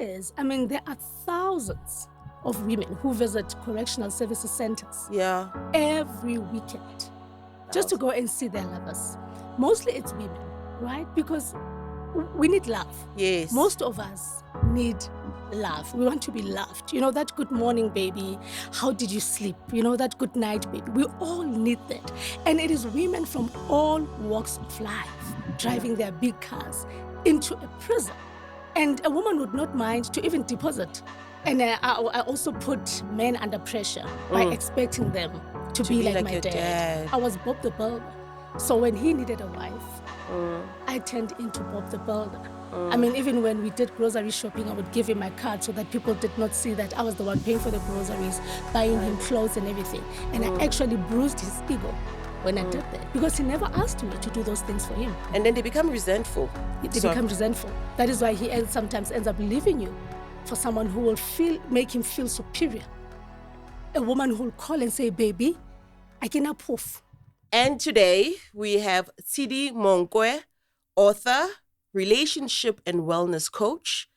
is. I mean, there are thousands of women who visit correctional services centers every weekend just to go and see their lovers. Mostly it's women, right? Because we need love. Yes. Most of us need love. We want to be loved. You know, that good morning, baby. How did you sleep? You know, that good night, baby. We all need that. And it is women from all walks of life driving their big cars into a prison. And a woman would not mind to even deposit. And I also put men under pressure by expecting them to be like my your dad. I was Bob the Builder. So when he needed a wife, I turned into Bob the Builder. I mean, even when we did grocery shopping, I would give him my card so that people did not see that I was the one paying for the groceries, buying him clothes and everything. And I actually bruised his ego when I did that, because he never asked me to do those things for him. And then they become resentful. Become resentful. That is why he sometimes ends up leaving you for someone who will make him feel superior. A woman who will call and say, baby, I can approve. And today we have Tshidi Monkoe, author, relationship and wellness coach,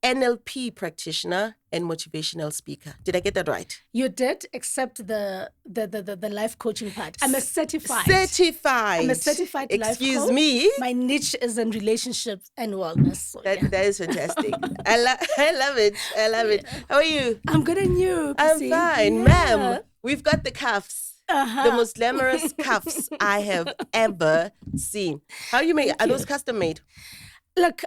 NLP practitioner, and motivational speaker. Did I get that right? You did, except the life coaching part. I'm a certified. I'm a certified life coach. Excuse me. My niche is in relationships and wellness. So that is fantastic. I love it. I love it. How are you? I'm good, and you? I'm fine. Ma'am, we've got the cuffs. The most glamorous cuffs I have ever seen. How you make? Are those custom made? Look,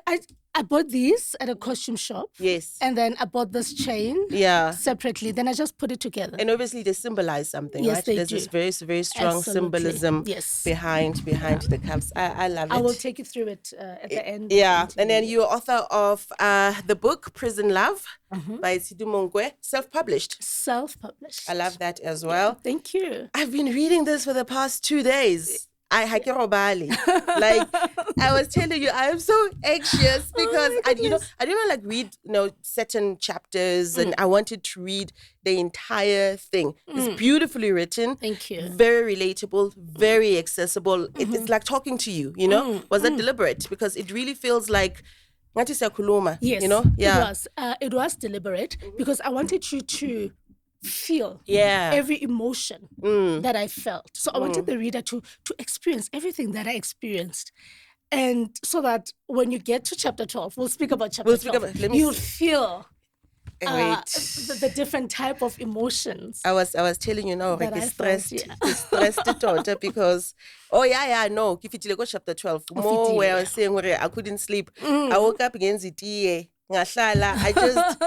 I bought these at a costume shop. Yes. And then I bought this chain separately. Then I just put it together. And obviously they symbolize something, yes, right? They There's do. this very, very strong symbolism behind the cuffs. I love it. I will take you through it at the end. Yeah. And then you're author of the book Prison Love by Tshidi Monkoe, self-published. Self-published. I love that as well. Thank you. I've been reading this for the past 2 days. Like I was telling you, I am so anxious because I didn't like read certain chapters, and I wanted to read the entire thing. It's beautifully written. Thank you. Very relatable, very accessible. It's like talking to you. Was that deliberate? Because it really feels like Yes, it was deliberate because I wanted you to feel every emotion that I felt. So I wanted the reader to experience everything that I experienced. And so that when you get to chapter 12, we'll speak about chapter 12, you'll feel the different type of emotions. I was telling you now, like stressed daughter, because if it go chapter 12, more where I was saying where I couldn't sleep. I woke up against it. I just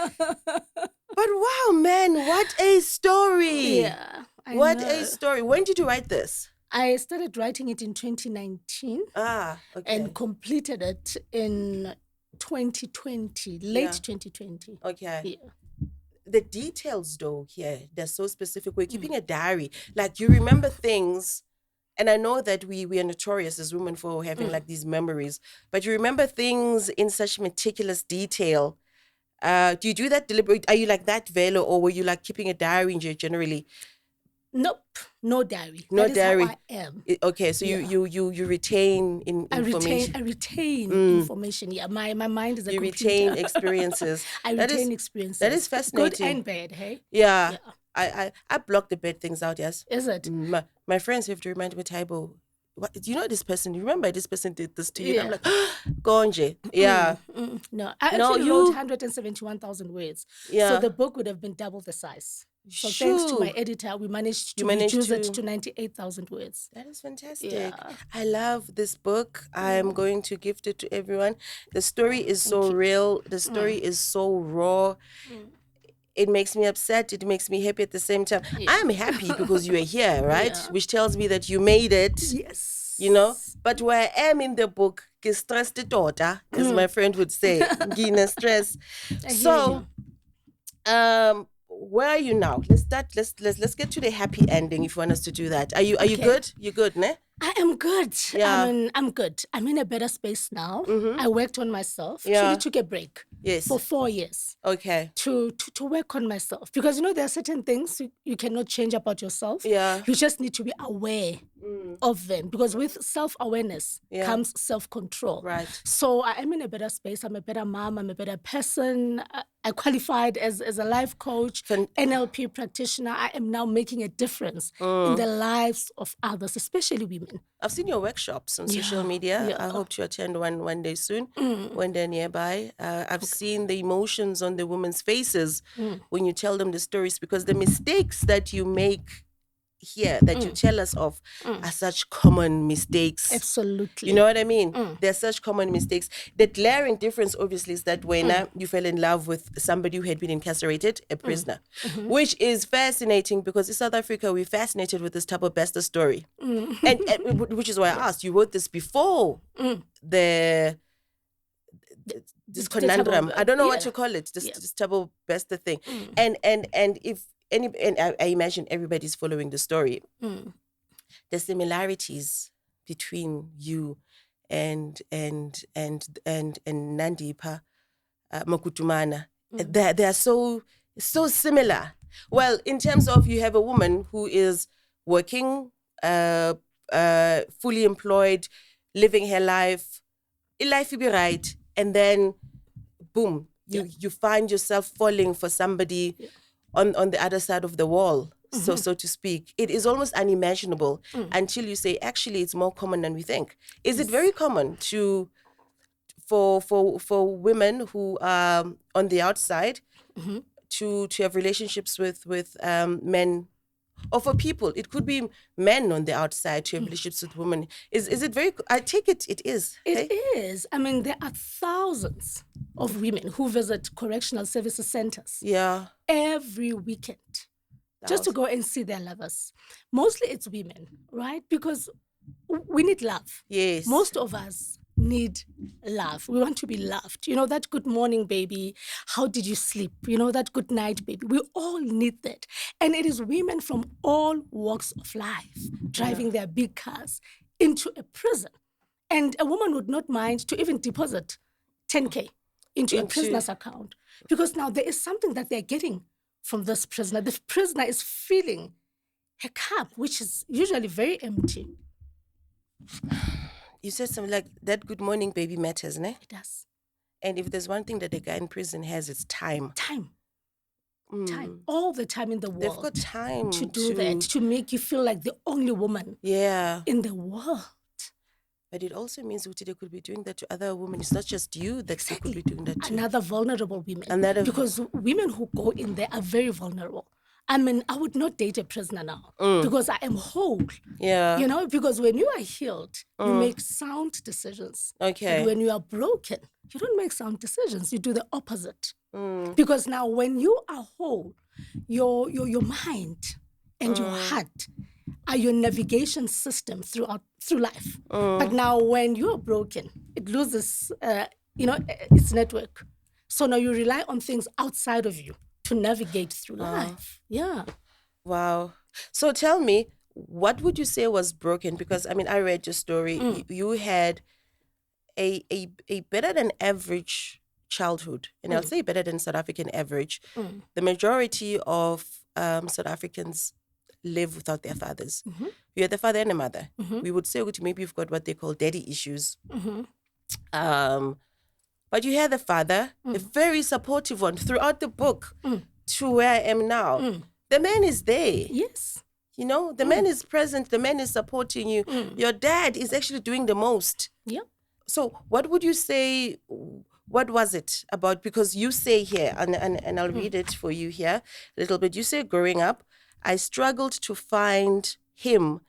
but wow, man, what a story. Yeah. What a story. When did you write this? I started writing it in 2019 and completed it in 2020, late 2020. Okay. Yeah. The details though here, they're so specific. We're keeping a diary. Like you remember things, and I know that we are notorious as women for having like these memories, but you remember things in such meticulous detail. Do you do that deliberate? Are you like that, Velo, or were you like keeping a diary generally? Nope, no diary. No that diary. Is how I am. Okay, so you retain information. I retain information. Yeah, my mind is a computer. You retain experiences. I retain experiences. That is fascinating. Good and bad, hey? Yeah. I block the bad things out, yes. Is it? My friends have to remind me, Taibo, do you know this person? You remember this person did this to you? Yeah. And I'm like, Gonje. Yeah. No, I actually wrote 171,000 words. Yeah. So the book would have been double the size. So thanks to my editor, we managed to reduce it to 98,000 words. That is fantastic. Yeah. I love this book. I'm going to gift it to everyone. The story is so real. The story is so raw. It makes me upset. It makes me happy at the same time. Yeah. I'm happy because you are here, right? Yeah. Which tells me that you made it. Yes. But where I am in the book, stressed daughter, as my friend would say, Gina stress. So, where are you now? Let's get to the happy ending if you want us to do that. Are you good? You good, ne? I am good. Yeah. I'm good. I'm in a better space now. Mm-hmm. I worked on myself. Yeah. Actually took a break Yes. for 4 years Okay. to work on myself. Because, you know, there are certain things you cannot change about yourself. Yeah. You just need to be aware of them. Because with self-awareness Yeah. comes self-control. Right. So I am in a better space. I'm a better mom. I'm a better person. I qualified as a life coach, NLP practitioner. I am now making a difference in the lives of others, especially women. I've seen your workshops on social media. Yeah. I hope to attend one day soon when they're nearby. I've seen the emotions on the women's faces when you tell them the stories, because the mistakes that you make here, that you tell us of, are such common mistakes. Absolutely. You know what I mean? They're such common mistakes. The glaring difference, obviously, is that when you fell in love with somebody who had been incarcerated, a prisoner, which is fascinating, because in South Africa, we're fascinated with this type of Bester story. And which is why I asked, you wrote this before this conundrum. I don't know what to call it. This type of Bester thing. And if I imagine everybody's following the story. The similarities between you and Nandipa Makutumana, they are so similar. Well, in terms of, you have a woman who is working, fully employed, living her life will be right, and then boom, you find yourself falling for somebody on the other side of the wall, so to speak. It is almost unimaginable until you say, actually, it's more common than we think. Is it very common for women who are on the outside to have relationships with men? Or for people, it could be men on the outside to have relationships with women. Is it very? I take it is. It is. I mean, there are thousands of women who visit correctional services centers. Yeah. Every weekend, just to go and see their lovers. Mostly it's women, right? Because we need love. Yes. Most of us need love. We want to be loved. You know, that good morning, baby. How did you sleep? You know, that good night, baby. We all need that. And it is women from all walks of life driving their big cars into a prison. And a woman would not mind to even deposit 10K into a prisoner's account, because now there is something that they're getting from this prisoner. The prisoner is filling her cup, which is usually very empty. You said something like, that good morning baby matters, ne? It does. And if there's one thing that a guy in prison has, it's time. Time. All the time in the world. They've got time to do that, to make you feel like the only woman in the world. But it also means they could be doing that to other women. It's not just you that they could be doing that to. Another vulnerable women. Because women who go in there are very vulnerable. I mean, I would not date a prisoner now because I am whole. Yeah. You know, because when you are healed, you make sound decisions. Okay. But when you are broken, you don't make sound decisions. You do the opposite. Because now when you are whole, your mind and your heart are your navigation system through life. But now when you are broken, it loses, its network. So now you rely on things outside of you to navigate through life. Yeah. Wow. So tell me, what would you say was broken? Because, I mean, I read your story. You had a better than average childhood. And I'll say better than South African average. The majority of South Africans live without their fathers. You had a father and a mother. We would say maybe you've got what they call daddy issues. But you had a father, a very supportive one throughout the book to where I am now. The man is there. Yes. You know, the man is present. The man is supporting you. Your dad is actually doing the most. Yeah. So what would you say, what was it about? Because you say here, and I'll read it for you here a little bit. You say, growing up, I struggled to find him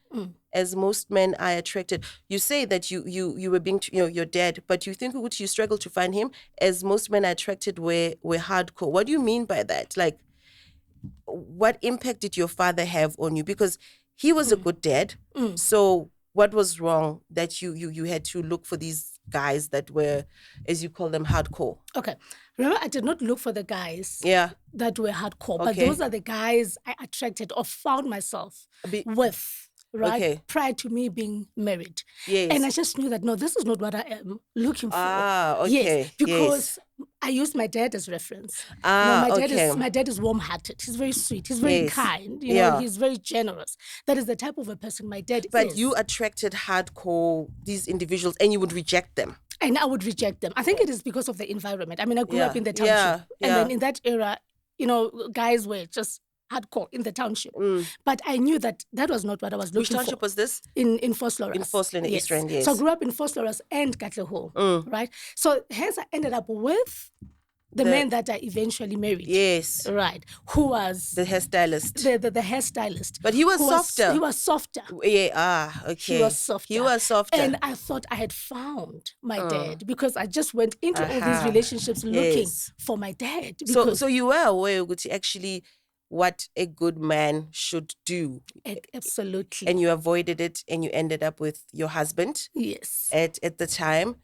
as most men are attracted. You say that you were being, your dad, but you think you struggled to find him as most men are attracted were hardcore. What do you mean by that? Like, what impact did your father have on you? Because he was a good dad. So what was wrong that you had to look for these guys that were, as you call them, hardcore? Okay. Remember, I did not look for the guys that were hardcore, but Okay. those are the guys I attracted or found myself with. right? Okay. Prior to me being married. Yes. And I just knew that, no, this is not what I am looking for. Okay. Yes, because I used my dad as reference. Okay. My dad is warm-hearted. He's very sweet. He's very kind. He's very generous. That is the type of a person my dad is. But you attracted hardcore these individuals and you would reject them. And I would reject them. I think it is because of the environment. I mean, I grew up in the township. And then in that era, guys were just hardcore in the township. But I knew that was not what I was looking for. Which township was this? In Vosloorus. In Vosloorus, yes. East Rand, yes. So I grew up in Vosloorus and Katlehong, right? So hence I ended up with the man that I eventually married. Yes. Right. Who was... the hairstylist. The hairstylist. But he was softer. He was softer. Yeah, okay. He was softer. He was softer. And I thought I had found my dad because I just went into all these relationships looking for my dad. So you were aware, Uguti, actually what a good man should do. Absolutely. And you avoided it and you ended up with your husband. Yes. At the time.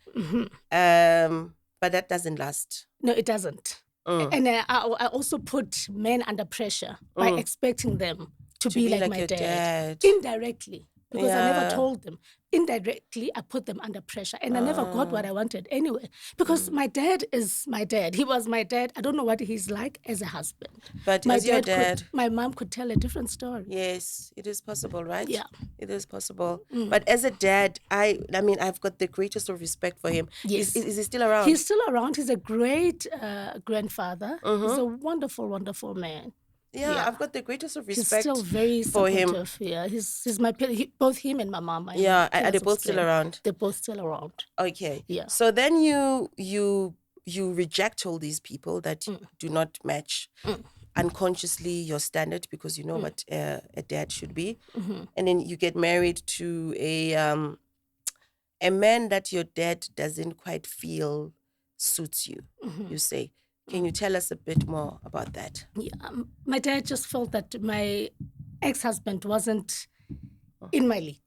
But that doesn't last. No, it doesn't. And I also put men under pressure by expecting them to be like my dad. Indirectly. Because I never told them. Indirectly, I put them under pressure. And I never got what I wanted anyway. Because my dad is my dad. He was my dad. I don't know what he's like as a husband. But as your dad... my mom could tell a different story. Yes, it is possible, right? Yeah. It is possible. But as a dad, I mean, I've got the greatest of respect for him. Yes. Is he still around? He's still around. He's a great grandfather. He's a wonderful, wonderful man. Yeah, I've got the greatest of respect. He's still very supportive. For him. Yeah, he's my both him and my mom. Are they both still around? They're both still around. Okay. Yeah. So then you reject all these people that do not match unconsciously your standard because you know what a dad should be, and then you get married to a man that your dad doesn't quite feel suits you. You say. Can you tell us a bit more about that? Yeah, my dad just felt that my ex-husband wasn't in my league.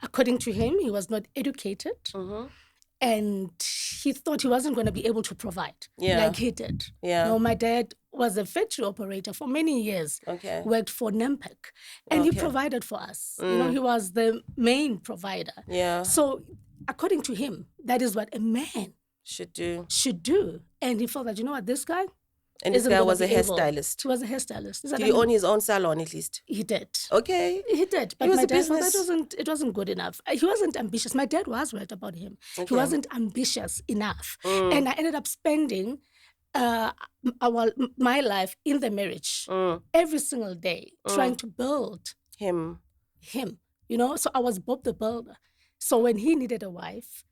According to him, he was not educated, and he thought he wasn't going to be able to provide like he did. Yeah. No, my dad was a factory operator for many years. Okay. Worked for Nempec, and he provided for us. He was the main provider. Yeah. So, according to him, that is what a man should do. And he felt that, you know what, this guy... And this guy was a hairstylist. He was a hairstylist. Did he own his own salon at least? He did. Okay. He did. But he was my a dad business. Thought it wasn't good enough. He wasn't ambitious. My dad was right about him. Okay. He wasn't ambitious enough. And I ended up spending my life in the marriage every single day trying to build him. So I was Bob the Builder. So when he needed a wife,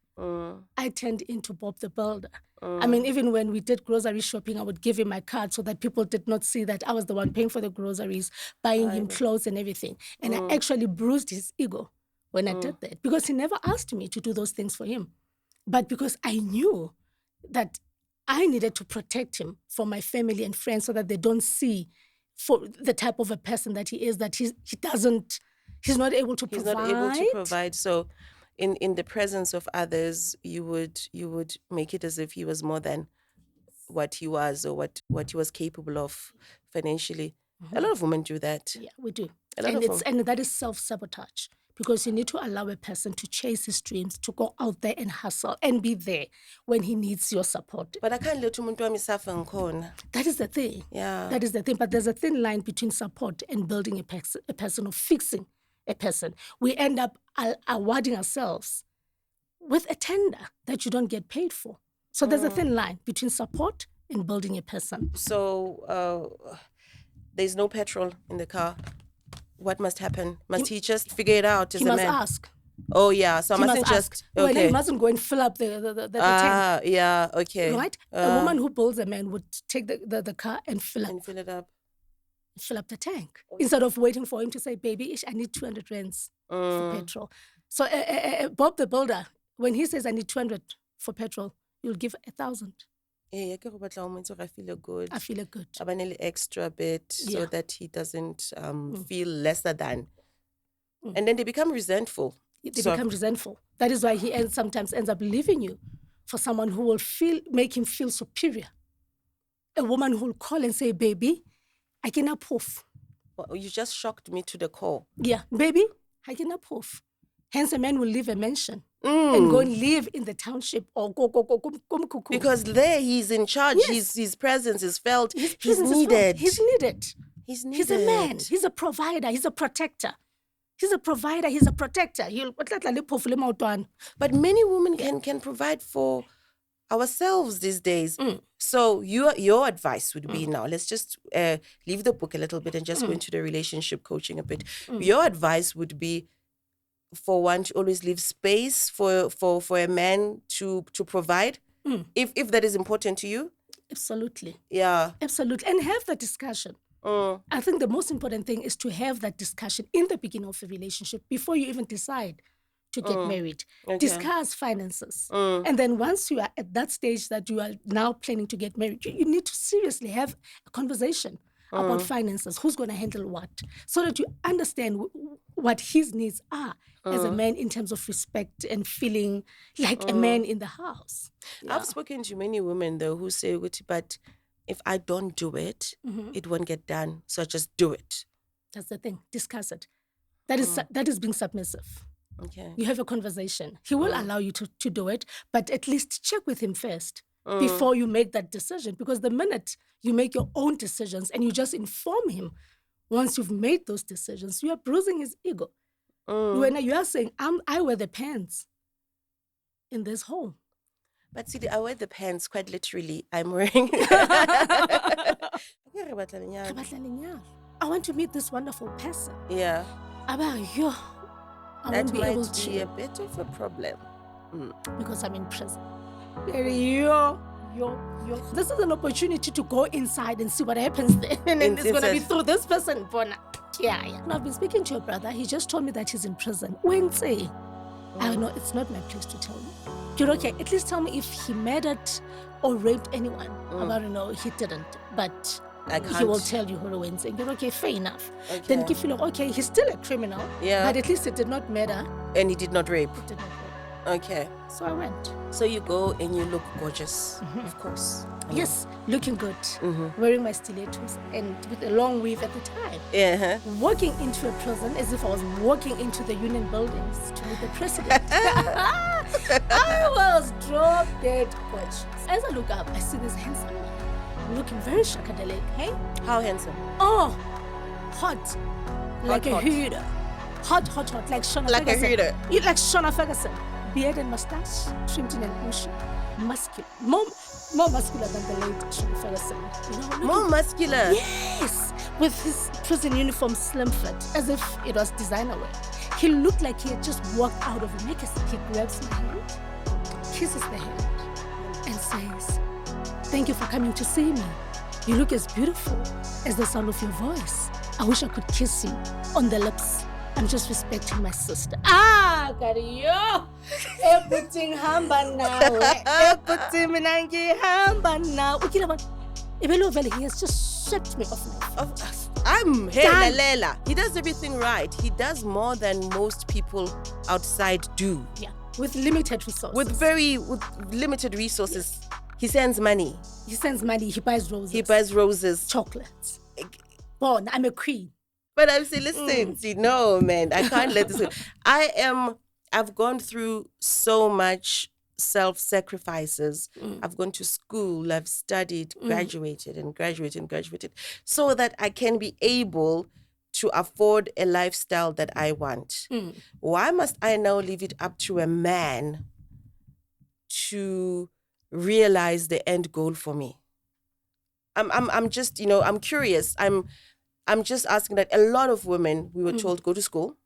I turned into Bob the Builder. I mean, even when we did grocery shopping, I would give him my card so that people did not see that I was the one paying for the groceries, buying him clothes and everything. And I actually bruised his ego when I did that because he never asked me to do those things for him. But because I knew that I needed to protect him from my family and friends so that they don't see for the type of a person that he is, that he's not able to provide. He's not able to provide. So in the presence of others, you would make it as if he was more than what he was or what he was capable of financially. A lot of women do that. Yeah, we do. And that is self-sabotage because you need to allow a person to chase his dreams, to go out there and hustle and be there when he needs your support. But I can't let umuntu wami suffer ngikhona. That is the thing. Yeah. That is the thing. But there's a thin line between support and building a person or fixing a person. We end up awarding ourselves with a tender that you don't get paid for. So there's a thin line between support and building a person. So there's no petrol in the car. What must happen? Must he just figure it out as a man? He must ask. Oh, yeah. So I mustn't just... Okay. Well, he mustn't go and fill up the tank. Yeah, okay. Right? A woman who builds a man would take the car and fill it up. Fill up the tank instead of waiting for him to say, baby, I need 200 rands for petrol. So Bob the Builder, when he says I need 200 for petrol, you'll give 1,000. Yeah, I feel good. I feel good. I want an extra bit so that he doesn't feel lesser than. And then they become resentful. They become resentful. That is why he sometimes ends up leaving you for someone who will make him feel superior. A woman who will call and say, baby, I cannot proof. You just shocked me to the core. Yeah, baby, I can proof. Hence, a man will leave a mansion and go and live in the township or go kuku. Because there he's in charge. Yes. His presence is felt. His He's presence is felt. needed. He's needed. He's needed. He's a man. He's a provider. He's a protector. He's a provider. He's a protector. But many women can provide for ourselves these days. So your advice would be now, let's just leave the book a little bit and just go into the relationship coaching a bit. Your advice would be for one to always leave space for a man to provide, if that is important to you. Absolutely. Yeah. Absolutely. And have the discussion. I think the most important thing is to have that discussion in the beginning of the relationship before you even decide to get married. Okay. Discuss finances. And then once you are at that stage that you are now planning to get married, you need to seriously have a conversation about finances. Who's going to handle what? So that you understand what his needs are as a man in terms of respect and feeling like a man in the house. Yeah. I've spoken to many women, though, who say, but if I don't do it, it won't get done. So I just do it. That's the thing. Discuss it. That is being submissive. Okay. You have a conversation. He will allow you to do it, but at least check with him first before you make that decision. Because the minute you make your own decisions and you just inform him, once you've made those decisions, you are bruising his ego. When you are saying, I wear the pants in this home. But see, I wear the pants quite literally. I'm wearing. I want to meet this wonderful person. Yeah. I That won't be able might be to a bit of a problem. because I'm in prison. This is an opportunity to go inside and see what happens there. And then it's going to be through this person. Yeah. And I've been speaking to your brother. He just told me that he's in prison. Wednesday. I know it's not my place to tell you. You're okay. At least tell me if he murdered or raped anyone. He didn't. But he will tell you Wednesday. You're okay, fair enough. Okay. Then if you look, okay, he's still a criminal. Yeah. But at least he did not murder. And he did not rape. He did not rape. Okay. So I went. So you go and you look gorgeous, of course. Yes, looking good. Wearing my stilettos and with a long weave at the time. Yeah. Walking into a prison as if I was walking into the union buildings to meet the president. I was drop dead gorgeous. As I look up, I see this handsome man looking very shakadelic. Hey? How handsome? Oh, hot. Like a hot. hooter. Hot. Like Shona Like a Ferguson. hooter. Like Shona Ferguson. Beard and mustache, trimmed in an ocean. Muscular. More muscular than the late Shona Ferguson. More muscular? Yes. With his prison uniform slim fit, as if it was designer wear. He looked like he had just walked out of a magazine. He grabs my hand, kisses the hand, and says, "Thank you for coming to see me. You look as beautiful as the sound of your voice. I wish I could kiss you on the lips. I'm just respecting my sister." Kariyo. Everything hamba now. Everything minangi hamba now. He has just swept me off my feet. I'm Lela. He does everything right. He does more than most people outside do. Yeah. With limited resources. With limited resources. Yeah. He sends money. He buys roses. He buys roses. Chocolates. Born, I'm a queen. But I'm saying, listen, see, no, man, I can't let this go. I've gone through so much self-sacrifices. I've gone to school, I've studied, graduated, so that I can be able to afford a lifestyle that I want. Why must I now leave it up to a man to realize the end goal for me? I'm just, I'm curious. I'm just asking that a lot of women, we were told, go to school,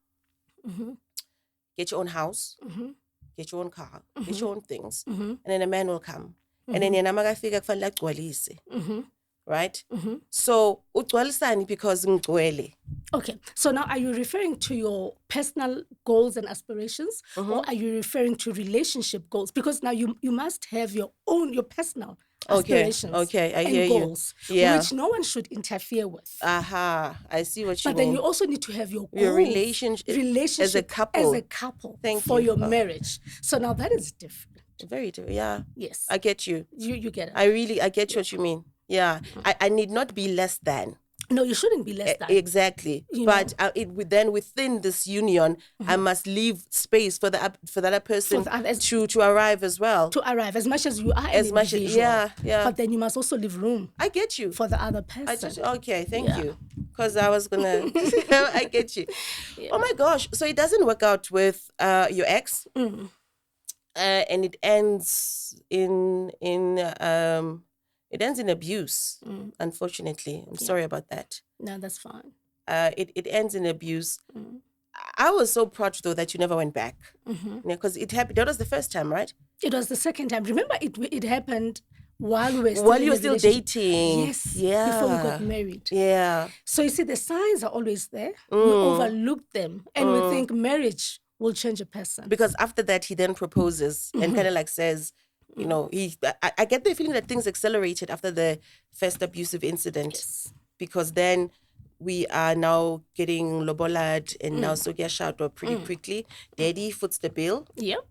get your own house, get your own car, get your own things, and then a man will come. And then yena makafika kufanele agcwalise. Right? So, ugcwalisani because ngcwele. Okay. So now are you referring to your personal goals and aspirations or are you referring to relationship goals? Because now you must have your personal aspirations I hear goals, which no one should interfere with. I see what you mean. But then you also need to have your goals, your relationship as a couple. For your marriage. So now that is different. Very different, yeah. Yes. I get you. You get it. I get what you mean. Yeah. I need not be less than. No, you shouldn't be less than. Exactly. You But then within this union, I must leave space for the other person For the others- to arrive as well. to arrive as much as you are As an much as- individual. yeah. But then you must also leave room I get you. for the other person. Okay, thank Yeah. you. Because I was gonna, I get you. Yeah. Oh my gosh! So it doesn't work out with your ex, and it ends in abuse. Unfortunately, I'm sorry about that. No, that's fine. It ends in abuse. I was so proud though that you never went back, because it happened. That was the first time, right? It was the second time. Remember, it happened while we were still While in you were a still relationship. dating. Yes. Yeah. Before we got married. Yeah. So you see, the signs are always there. We overlook them, and we think marriage will change a person. Because after that, he then proposes and kind of like says, you know, I get the feeling that things accelerated after the first abusive incident. Yes. Because then we are now getting lobolad and now Sokia Shato pretty quickly. Daddy foots the bill. Yeah.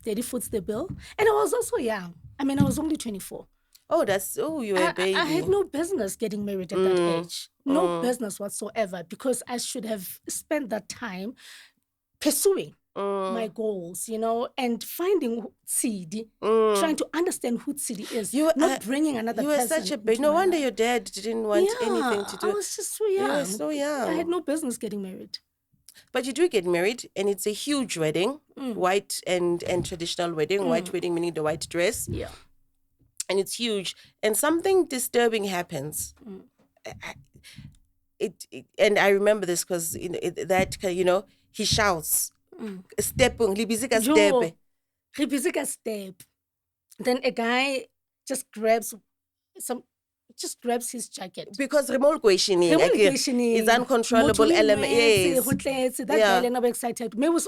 Daddy foots the bill. And I was also young. I mean, I was only 24. You were a baby. I had no business getting married at that age. No business whatsoever, because I should have spent that time pursuing my goals, you know, and finding Tshidi, trying to understand who Tshidi is, not bringing another person. You were such a baby. No wonder your dad didn't want anything to do. I was just so young. You were so young. I had no business getting married. But you do get married, and it's a huge wedding, white and traditional wedding. White wedding meaning the white dress. Yeah. And it's huge. And something disturbing happens. And I remember this because he shouts, "Stepung, libizika step." Libizika step. Then a guy just grabs his jacket. Because remote questioning is uncontrollable element. Yes. That guy never excited. Yes.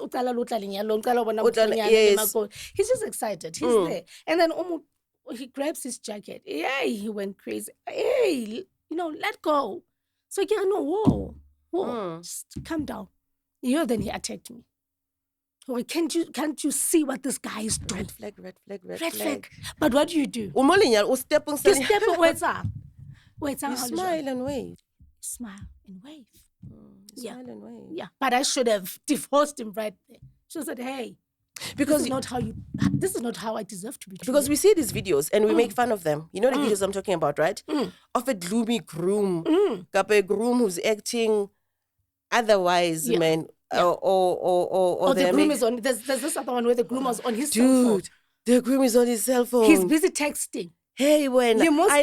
He's just excited. He's there. And then he grabs his jacket. Yeah, he went crazy. Hey, let go. So I get, no, whoa, just calm down. Then he attacked me. Oh, can't you see what this guy is doing? Red flag. But what do you do? You step You step and wait up. You smile and wave. Smile and wave. Smile and wave. Yeah, but I should have divorced him right there. She said, hey, because this is not how I deserve to be treated. Because we see these videos and we make fun of them. You know the videos I'm talking about, right? Of a gloomy groom. A groom who's acting otherwise, man. Yeah. Or the groom is on. There's this other one where the groom was on his cell phone. Dude, the groom is on his cell phone. He's busy texting. Hey, I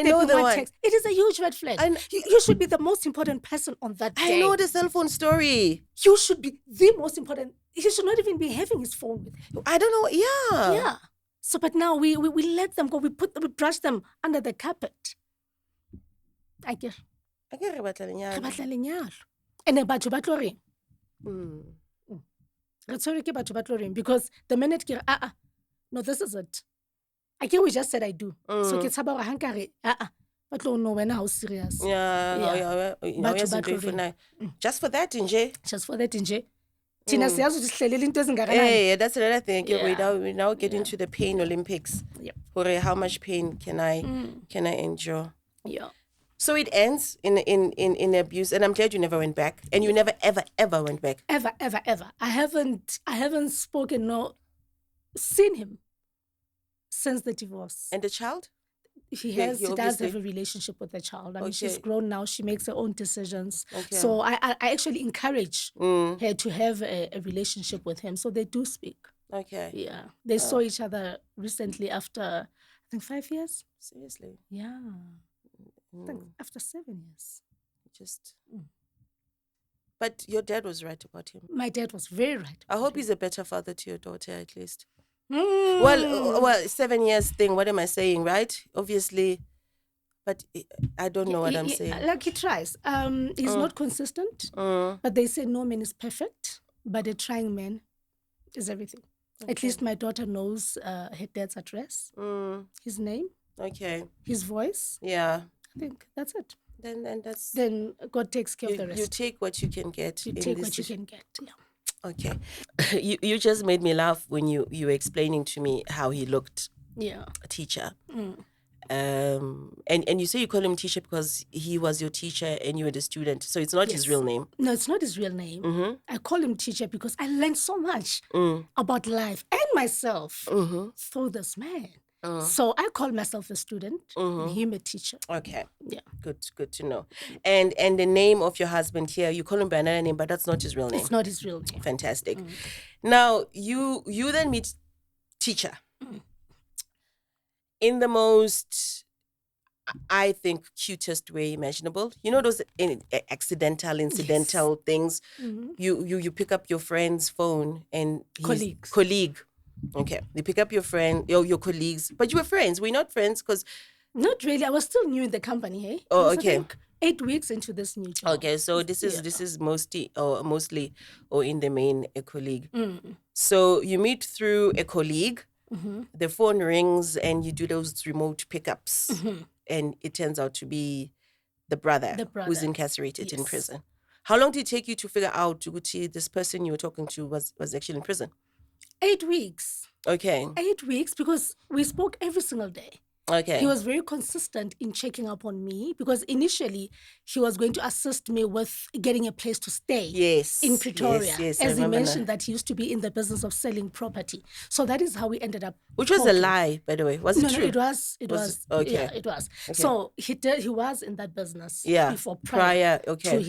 know the one. Text. It is a huge red flag. You should be the most important person on that day. I know the cell phone story. You should be the most important. He should not even be having his phone with him. I don't know. Yeah. Yeah. So, but now we let them go. We brush them under the carpet. I get. And then batho ba tlo reng? Sorry, because the minute no, this is it. I can't. We just said I do. So it's about hankare. But don't know when how serious. Yeah. Just for that, Inje. Just for that, Inje. Tina says just hey, that's another thing. We now get into the pain Olympics. Yep. How much pain can I endure? Yeah. So it ends in abuse, and I'm glad you never went back, and you never ever went back. Ever. I haven't spoken nor seen him since the divorce. And the child? He does have a relationship with the child. I mean, she's grown now. She makes her own decisions. Okay. So I actually encourage her to have a relationship with him. So they do speak. Okay. Yeah. They saw each other recently after, I think, 5 years. Seriously? Yeah. I think after 7 years. But your dad was right about him. My dad was very right. I hope he's a better father to your daughter, at least. Well, 7 years thing. What am I saying, right? Obviously, but I don't know what I'm saying. Like he tries. He's not consistent, but they say no man is perfect, but a trying man is everything. Okay. At least my daughter knows her dad's address, his name, his voice. Yeah, I think that's it. Then God takes care of the rest. You take what you can get. You take what you can get. Yeah. Okay. You just made me laugh when you were explaining to me how he looked. Yeah. A teacher. And you say you call him teacher because he was your teacher and you were the student. So it's not his Yes. real name. No, it's not his real name. Mm-hmm. I call him teacher because I learned so much about life and myself through this man. So I call myself a student and him a teacher. Okay. Yeah. Good to know. And the name of your husband here, you call him by another name, but that's not his real name. It's not his real name. Fantastic. Now you then meet teacher in the most, I think, cutest way imaginable. You know those accidental, incidental things. You pick up your friend's phone and his colleague. Okay, you pick up your friend, your colleagues, but you were friends. We're not friends because. Not really. I was still new in the company. Hey. Oh, I okay. think 8 weeks into this new job. Okay, so this is mostly or in the main a colleague. So you meet through a colleague. The phone rings and you do those remote pickups, and it turns out to be the brother who's incarcerated in prison. How long did it take you to figure out this person you were talking to was actually in prison? 8 weeks. Okay. 8 weeks because we spoke every single day. Okay. He was very consistent in checking up on me because initially he was going to assist me with getting a place to stay in Pretoria. Yes, as he mentioned that he used to be in the business of selling property. So that is how we ended up. Which was a lie, by the way. Was it true? No, it was. Okay. Yeah, it was. Okay. So he was in that business before prior to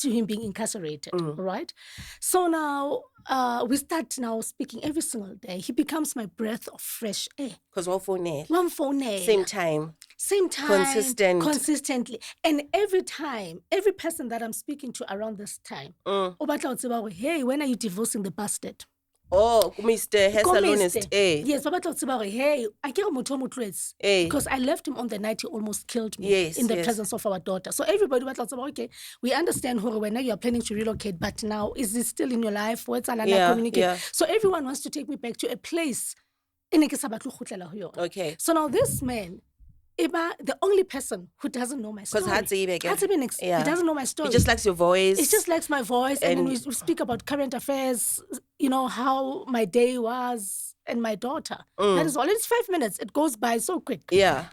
him being incarcerated, right? So now we start now speaking every single day. He becomes my breath of fresh air. Because one phone air. Same time. Consistently. And every person that I'm speaking to around this time, hey, when are you divorcing the bastard? Oh, Mr. Hesalonist. Yes, hey, I can't because I left him on the night he almost killed me in the presence of our daughter. So everybody was okay, we understand when now you are planning to relocate, but now is this still in your life? What's communicate? Yeah. So everyone wants to take me back to a place. Okay. So now this man, the only person who doesn't know my story. Because he doesn't know my story. He just likes your voice. He just likes my voice. And then we speak about current affairs, how my day was and my daughter. That is all. It's 5 minutes. It goes by so quick. Yeah.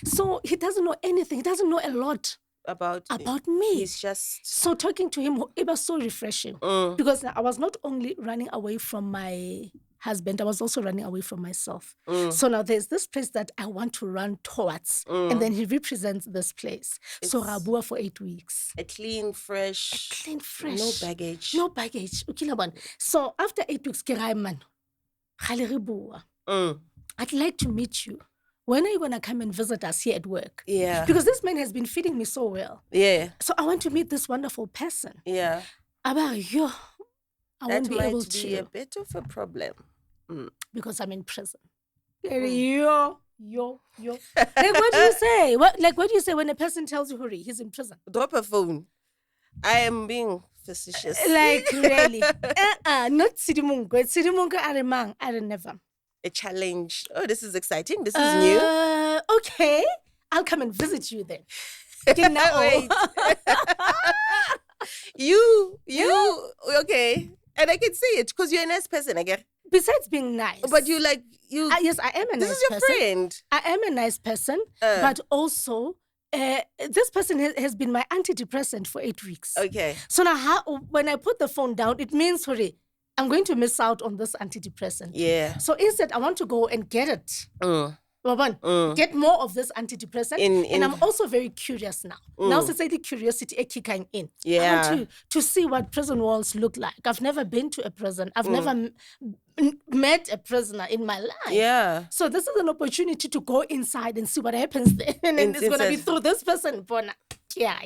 So he doesn't know anything. He doesn't know a lot about me. He's just... So talking to him, it was so refreshing. Because I was not only running away from my husband, I was also running away from myself. So now there's this place that I want to run towards, and then he represents this place. So Rabua for 8 weeks. A clean, fresh. No baggage. So after 8 weeks, I'd like to meet you. When are you going to come and visit us here at work? Yeah. Because this man has been feeding me so well. Yeah. So I want to meet this wonderful person. Yeah. I won't be able to. That might be a bit of a problem. Because I'm in prison. Yo. Like, what do you say? What do you say when a person tells you, hurry, he's in prison? Drop a phone. I am being facetious. Like, really? Not Tshidi Monkoe. Tshidi Monkoe, I never. A challenge. Oh, this is exciting. This is new. Okay. I'll come and visit you then. Wait. You, okay. And I can see it because you're a nice person, I guess. Besides being nice. But you. Yes, I am a nice person. This is your friend. I am a nice person. But also, this person has been my antidepressant for 8 weeks. Okay. So now when I put the phone down, it means, sorry, I'm going to miss out on this antidepressant. Yeah. So instead, I want to go and get it. Get more of this antidepressant. And I'm also very curious now. Now society curiosity is kicking in. Yeah. I want to see what prison walls look like. I've never been to a prison. I've never met a prisoner in my life. Yeah. So this is an opportunity to go inside and see what happens there. And then it's going to be through this person. Yeah.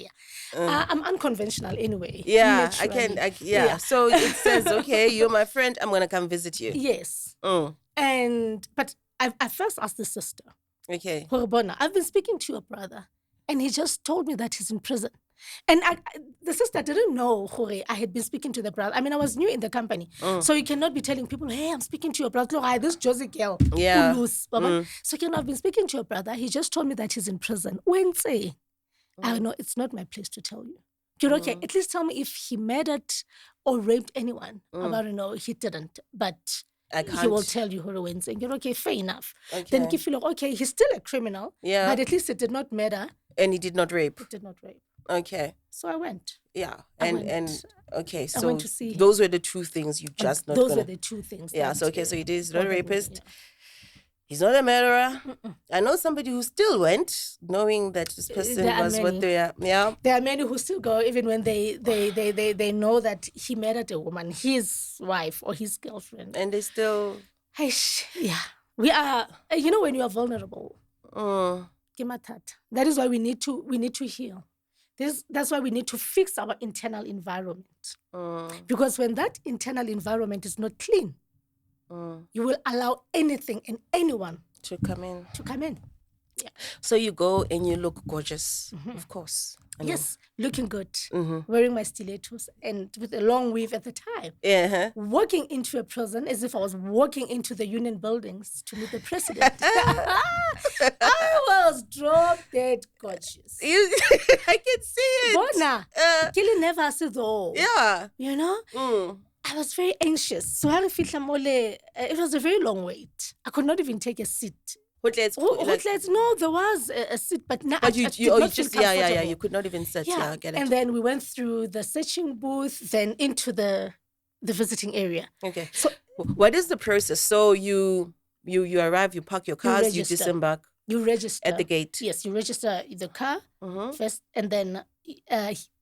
I'm unconventional anyway. Yeah, naturally. So it says, okay, you're my friend. I'm going to come visit you. Yes. But I first asked the sister. Okay. I've been speaking to your brother, and he just told me that he's in prison. And the sister didn't know I had been speaking to the brother. I mean, I was new in the company. So you cannot be telling people, hey, I'm speaking to your brother. Look, this Josie girl. Yeah. So I've been speaking to your brother. He just told me that he's in prison. Wednesday. I know it's not my place to tell you. You're okay. At least tell me if he murdered or raped anyone. He didn't. But I can't. He will tell you who wins, and you're okay, fair enough. Okay. Then you feel like, okay, he's still a criminal, Yeah. but at least it did not matter. And he did not rape. It did not rape. Okay. So I went. Yeah. I And went. okay, I so went to see those were the two things you just not Those gonna. were the two things. Yeah. that, So okay, so he did. He's not a bothered me, rapist. yeah. He's not a murderer. I know somebody who still went, knowing that this person There are was what many. they are. Yeah. There are many who still go, even when they know that he murdered a woman, his wife or his girlfriend. And they still. Yeah, we are. You know, when you are vulnerable, that is why we need to heal. That's why we need to fix our internal environment. Because when that internal environment is not clean, you will allow anything and anyone to come in. Yeah. So you go and you look gorgeous, of course. I know. Yes, looking good, wearing my stilettos and with a long weave at the time. Yeah. Walking into a prison as if I was walking into the union buildings to meet the president. I was drop dead gorgeous. I can see it. Bona, Kili never said though. Yeah. You know? I was very anxious. So it was a very long wait. I could not even take a seat. No, there was a seat, but now you could not even sit. Yeah, get it. And then we went through the searching booth, then into the visiting area. Okay. So what is the process? So you arrive, you park your cars, you disembark. You register at the gate. Yes, you register the car first, and then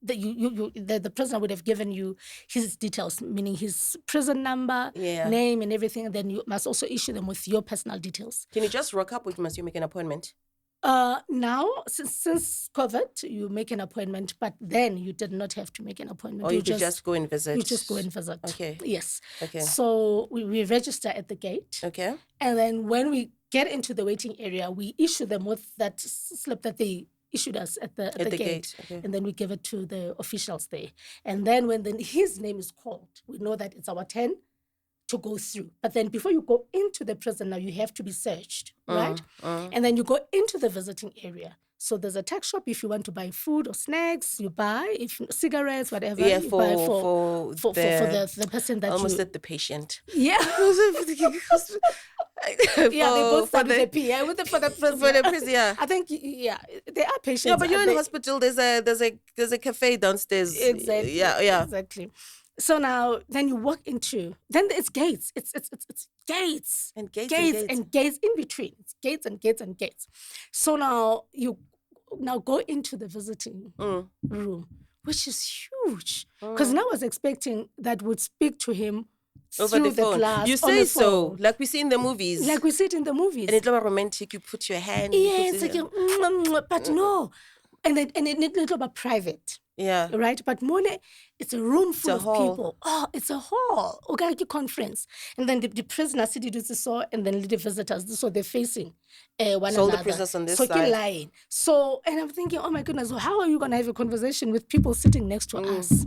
the prisoner would have given you his details, meaning his prison number, name, and everything. And then you must also issue them with your personal details. Can you just rock up, or must you make an appointment? Now, since COVID, you make an appointment, but then you did not have to make an appointment. Or you just go and visit. You just go and visit. Okay. Yes. Okay. So we register at the gate. Okay. And then when we get into the waiting area, we issue them with that slip that they issued us at the gate. Okay. And then we give it to the officials there. And then when his name is called, we know that it's our turn to go through. But then before you go into the prison, now you have to be searched, right? And then you go into the visiting area. So there's a tuck shop if you want to buy food or snacks, you buy, if cigarettes, whatever. Yeah, you buy for the person that almost said the patient. Yeah. Yeah, they both start with a P. Yeah, for the prison. Yeah. I think they are patients. Yeah, but you're in the hospital. There's a cafe downstairs. Exactly. Yeah. Exactly. So now, then you walk into. Then it's gates. It's gates and gates and gates in between. It's gates and gates and gates. So now you go into the visiting room, which is huge. Because now I was expecting that would speak to him over the phone. Glass, you say so, like we see in the movies. Like we see it in the movies. And it's not romantic. You put your hand. Yeah, it's like but no. And it's not private. Yeah. Right? But Mone, it's a room full of people. Oh, it's a hall. Okay, conference. And then the prisoners sit so, and then the visitors. So they're facing one so another. So the prisoners on this side. Lying. So, and I'm thinking, oh my goodness, how are you going to have a conversation with people sitting next to us?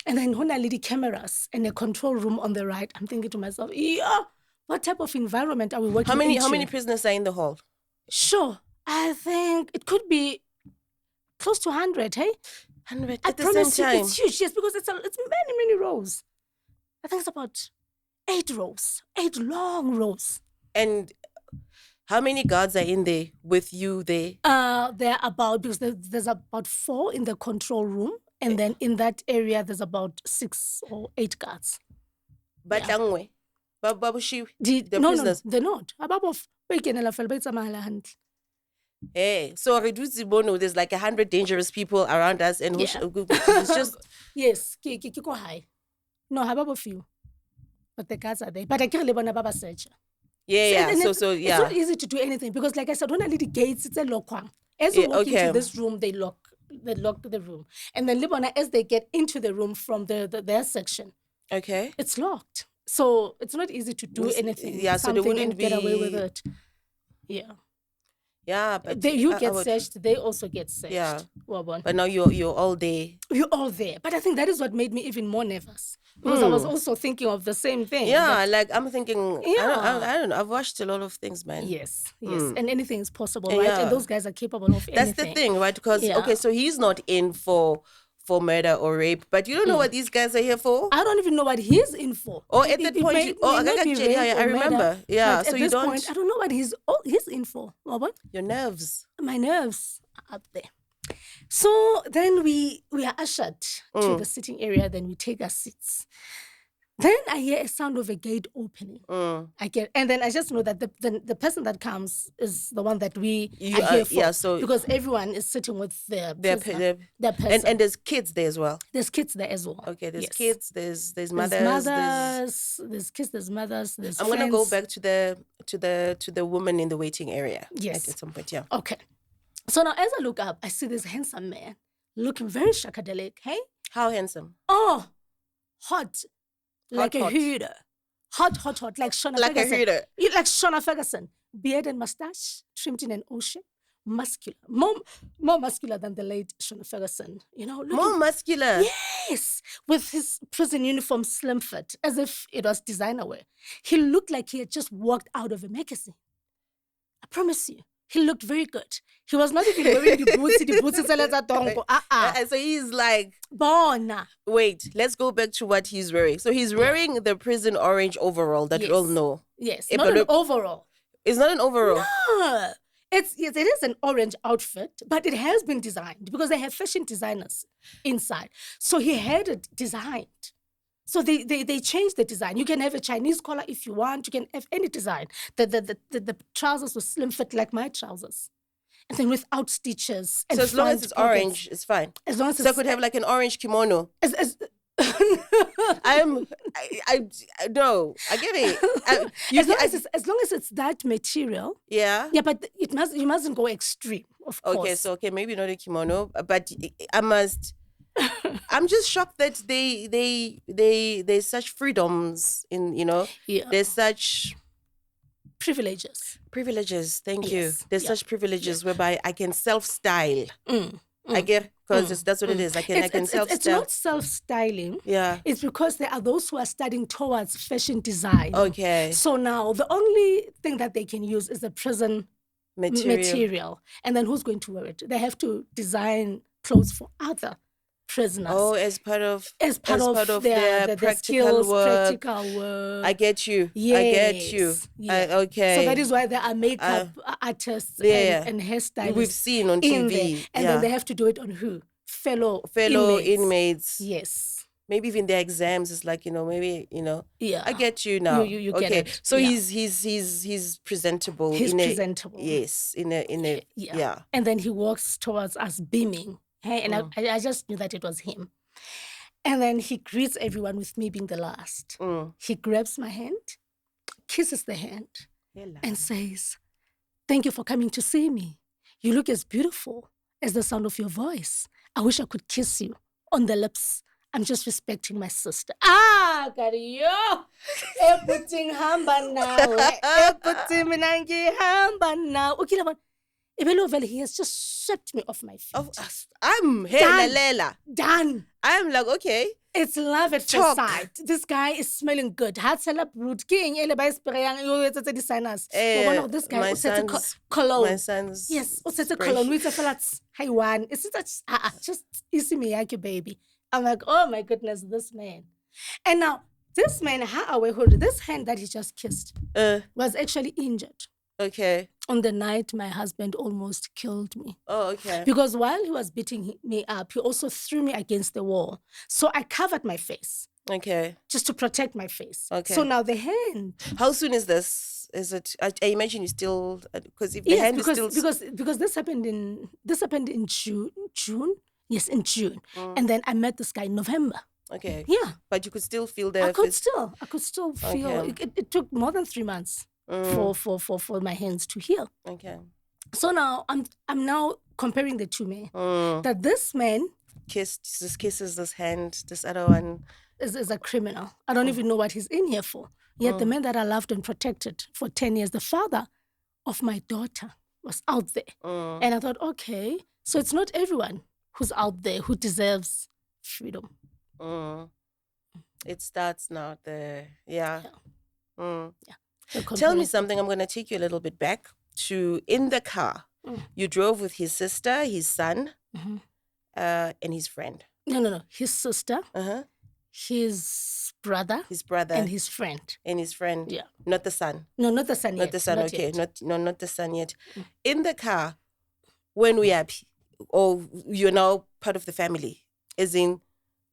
And then when I lead the cameras and a control room on the right, I'm thinking to myself, yeah, what type of environment are we working into? How many prisoners are in the hall? Sure. I think it could be close to 100, hey? 100 at the same time. It's huge, yes, because it's many rows. I think it's about 8 rows, 8 long rows. And how many guards are in there with you there? There are about, because there's about 4 in the control room, and then in that area there's about 6 or 8 guards. But the prisoners? No, they're not. Hey, so Bono, there's like 100 dangerous people around us, and it's just yes, kiko high. No, how about few? But the guards are there. But I can't live on a search. Yeah. It's not easy to do anything because, like I said, when I leave the gates, it's a lock one. As you walk into this room, they lock the room, and then Libana, as they get into the room from their section, it's locked. So it's not easy to do anything. Yeah, so they wouldn't get away with it. Yeah. Yeah, but you get searched, they also get searched. Yeah. Wabon. But now you're all there. You're all there. But I think that is what made me even more nervous. Because I was also thinking of the same thing. Yeah, like I'm thinking, I don't know. I've watched a lot of things, man. Yes. And anything is possible, right? And those guys are capable of anything. That's the thing, right? Because, so he's not in for for murder or rape, but you don't know what these guys are here for. I don't even know what he's in for. Or at that point, may not be rape I or remember. murder, Yeah, but so at you this don't. point, I don't know what he's in for. What? Your nerves. My nerves are up there. So then we are ushered to the sitting area. Then we take our seats. Then I hear a sound of a gate opening. And then I just know that the person that comes is the one that we are here for. Yeah, so because everyone is sitting with their person. And there's kids there as well. There's kids there as well. Okay, there's yes. kids, there's mothers, there's kids, there's mothers, there's I'm friends. gonna go back to the woman in the waiting area. Yes. At some point, yeah. Okay. So now as I look up, I see this handsome man looking very shakadelic. Hey? How handsome? Oh, hot. Like a hot. hooter. Hot. Like Shona Like Ferguson. a hooter. Like Shona Ferguson. Beard and mustache, trimmed in an ocean. Muscular. More muscular than the late Shona Ferguson. You know, more muscular. Yes. With his prison uniform slim fit, as if it was designer wear. He looked like he had just walked out of a magazine. I promise you. He looked very good. He was not even wearing the boots. So he's like, Bona. Wait, let's go back to what he's wearing. So he's wearing the prison orange overall that we all know. Yes, not an overall. It's not an overall. No. It is an orange outfit, but it has been designed because they have fashion designers inside. So he had it designed. So they changed the design. You can have a Chinese collar if you want. You can have any design. The trousers were slim fit like my trousers. And then without stitches. And so as long as it's pockets. orange, it's fine. As long as I could have like an orange kimono. No, I get it. As long as it's that material. Yeah. Yeah, but you mustn't go extreme, of course. Okay, maybe not a kimono, but I'm just shocked that there's such freedoms in, there's such privileges. Thank you. Yes. There's such privileges whereby I can self-style. I get, because that's what it is. I can self-style. It's not self-styling. Yeah. It's because there are those who are studying towards fashion design. Okay. So now the only thing that they can use is the prison material. And then who's going to wear it? They have to design clothes for other prisoners. Oh, as part of their practical skills, work. practical work. I get you. Yes. I get you. Yeah. Okay. So that is why there are makeup artists and hairstylists. We've seen on TV. And then they have to do it on who? Fellow inmates. Yes. Maybe even their exams is like, maybe, Yeah. I get you now. You okay. get it. So yeah. he's presentable. He's presentable. Yes. In a yeah. And then he walks towards us beaming. Hey, and I just knew that it was him. And then he greets everyone with me being the last. He grabs my hand, kisses the hand, and says, "Thank you for coming to see me. You look as beautiful as the sound of your voice. I wish I could kiss you on the lips. I'm just respecting my sister." Kariyo. Eputing hamba now. Eputing minangi hamba now. He has just swept me off my feet. Done. I'm like, okay. It's love at first sight. This guy is smelling good. This guy, my son's cologne. My son's yes, cologne. Just easy me, baby. I'm like, oh my goodness, this man. And now, this man, this hand that he just kissed was actually injured. Okay. On the night my husband almost killed me. Oh, okay. Because while he was beating me up, he also threw me against the wall. So I covered my face. Okay. Just to protect my face. Okay. So now the hand. How soon is this? Is it? I imagine you still, because if the hand is still. Because this happened in June. Yes, in June. And then I met this guy in November. Okay. Yeah. But you could still feel the. I could still feel. Okay. It took more than 3 months. For my hands to heal. Okay. So now I'm now comparing the two men. That this man kisses this hand, this other one is a criminal. I don't even know what he's in here for. Yet the man that I loved and protected for 10 years, the father of my daughter, was out there. And I thought, okay, so it's not everyone who's out there who deserves freedom. It starts now there. Yeah. Yeah. Tell me something. I'm going to take you a little bit back to in the car. You drove with his sister, his son, and his friend. No. His sister, Uh-huh. his brother, His brother and his friend. and his friend. Yeah. Not the son. No, not the son Not yet. the son. Not Okay. yet. Not the son yet. In the car, when we are, or you're now part of the family, as in.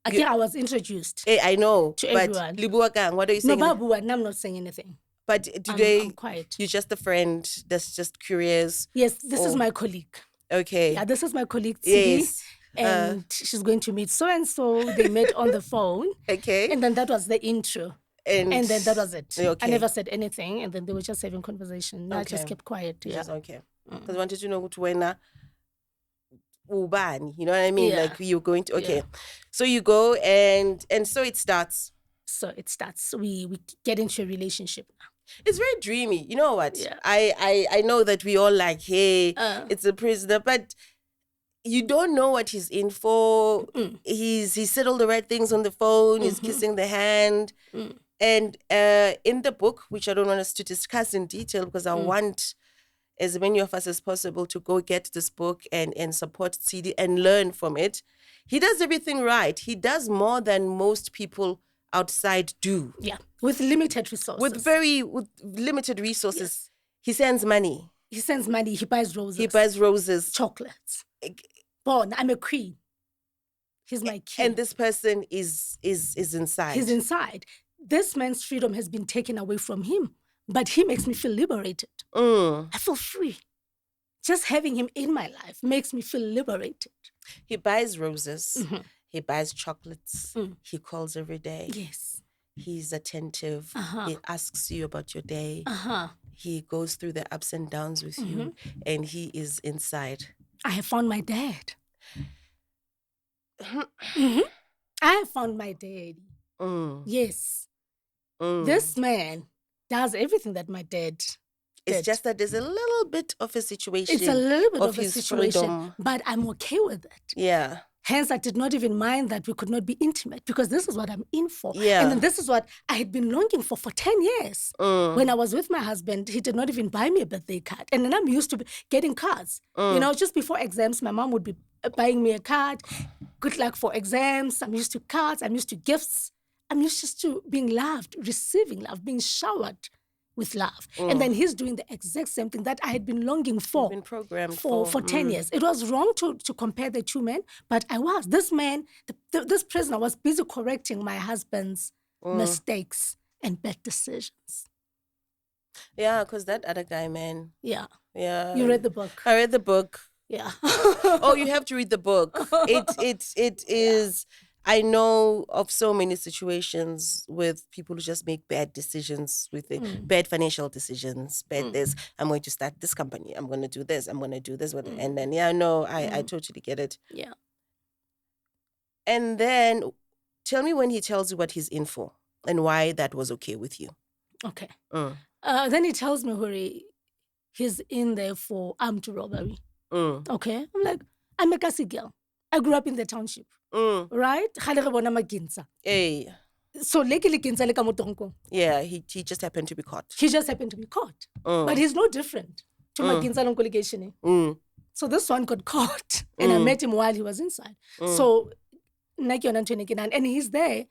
I think I was introduced. I know, to but everyone. Libuakang, what are you No, saying? Babu, and I'm not saying anything. But today, I'm quiet. you're just a friend that's just curious. Yes, this is my colleague. Okay. Yeah, this is my colleague, Tshidi. Yes. And she's going to meet so-and-so. They met on the phone. Okay. And then that was the intro. And then that was it. Okay. I never said anything. And then they were just having conversation. Okay. I just kept quiet. Yeah. Just okay. Because I wanted to know when Uban, you know what I mean? Yeah. Like you're going to, okay. Yeah. So you go and so it starts. So it starts. We get into a relationship now. It's very dreamy. You know what? Yeah. I know that we all like, hey, it's a prisoner, but you don't know what he's in for. He said all the right things on the phone. He's kissing the hand. And in the book, which I don't want us to discuss in detail because I want as many of us as possible to go get this book and support Tshidi and learn from it. He does everything right. He does more than most people outside do. Yeah, with limited resources. With limited resources. Yes. He sends money. He sends money. He buys roses. He buys roses. Chocolates. Born, I'm a queen. He's my king. And this person is inside. He's inside. This man's freedom has been taken away from him, but he makes me feel liberated. I feel free. Just having him in my life makes me feel liberated. He buys roses. He buys chocolates. He calls every day. Yes. He's attentive. He asks you about your day. He goes through the ups and downs with you, and he is inside. I have found my dad. I have found my daddy. Yes. This man does everything that my dad did. It's just that there's a little bit of a situation. It's a little bit of a his situation, freedom. but I'm okay with it. Yeah. Hence, I did not even mind that we could not be intimate because this is what I'm in for. Yeah. And then this is what I had been longing for 10 years. When I was with my husband, he did not even buy me a birthday card. And then I'm used to getting cards. You know, just before exams, my mom would be buying me a card. Good luck for exams. I'm used to cards. I'm used to gifts. I'm used to being loved, receiving love, being showered with love. And then he's doing the exact same thing that I had been longing for. Been programmed for 10 years. It was wrong to compare the two men, but I was. This man, this prisoner was busy correcting my husband's mistakes and bad decisions. Yeah, because that other guy, man. Yeah. Yeah. You read the book? I read the book. Yeah. Oh, you have to read the book. It is... I know of so many situations with people who just make bad decisions with it, bad financial decisions, bad this. I'm going to start this company. I'm going to do this. I'm going to do this with it. And then, I totally get it. Yeah. And then tell me when he tells you what he's in for and why that was okay with you. Okay. Then he tells me, Huri, he's in there for armed robbery. Okay. I'm like, I'm a Kasi girl. I grew up in the township. Right? Hey. So, Yeah, he just happened to be caught. He just happened to be caught. But he's no different to Maginza Lonkoligation. So this one got caught. And I met him while he was inside. So, and he's there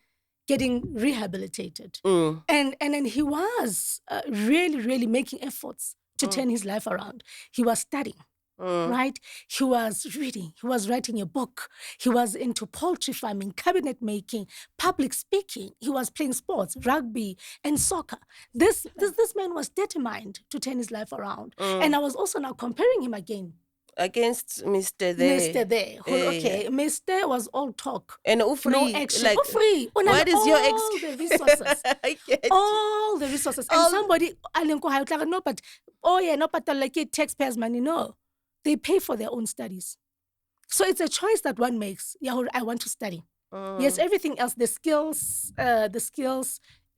getting rehabilitated. And then he was really, really making efforts to turn his life around. He was studying. Right? He was reading. He was writing a book. He was into poultry farming, cabinet making, public speaking. He was playing sports, rugby, and soccer. This man was determined to turn his life around. And I was also now comparing him again. Against Mr. There. Mr. There. Okay. Mr. was all talk. And Ufri. No action. Like, Ufri. What is your All the resources. I get all the resources. And somebody, no, but, like taxpayers' money. No. They pay for their own studies. So it's a choice that one makes. Yeah, I want to study. Yes, everything else, the skills,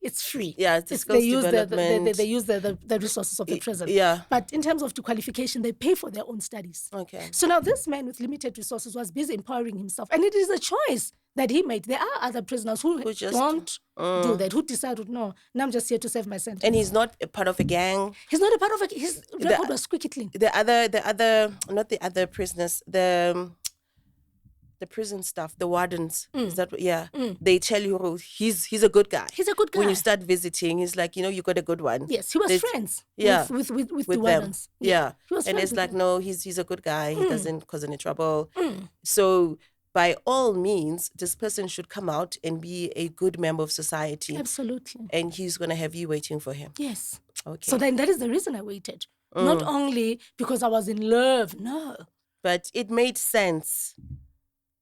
it's free. Yeah, it's skills development. They use the resources of the prison. Yeah. But in terms of the qualification, they pay for their own studies. Okay. So now this man with limited resources was busy empowering himself. And it is a choice that he made. There are other prisoners who just don't do that, who decided, no, now I'm just here to serve my sentence. And he's not a part of a gang. He's not a part of a his record was squeaky clean. Not the other prisoners, the the prison staff, the wardens, is that they tell you, oh, he's a good guy. He's a good guy. When you start visiting, he's like, you got a good one. Yes, he was friends with the them. wardens. Yeah. And it's like, no, he's a good guy. He doesn't cause any trouble. So by all means, this person should come out and be a good member of society. Absolutely. And he's going to have you waiting for him. Yes. Okay. So then that is the reason I waited. Not only because I was in love, no. But it made sense.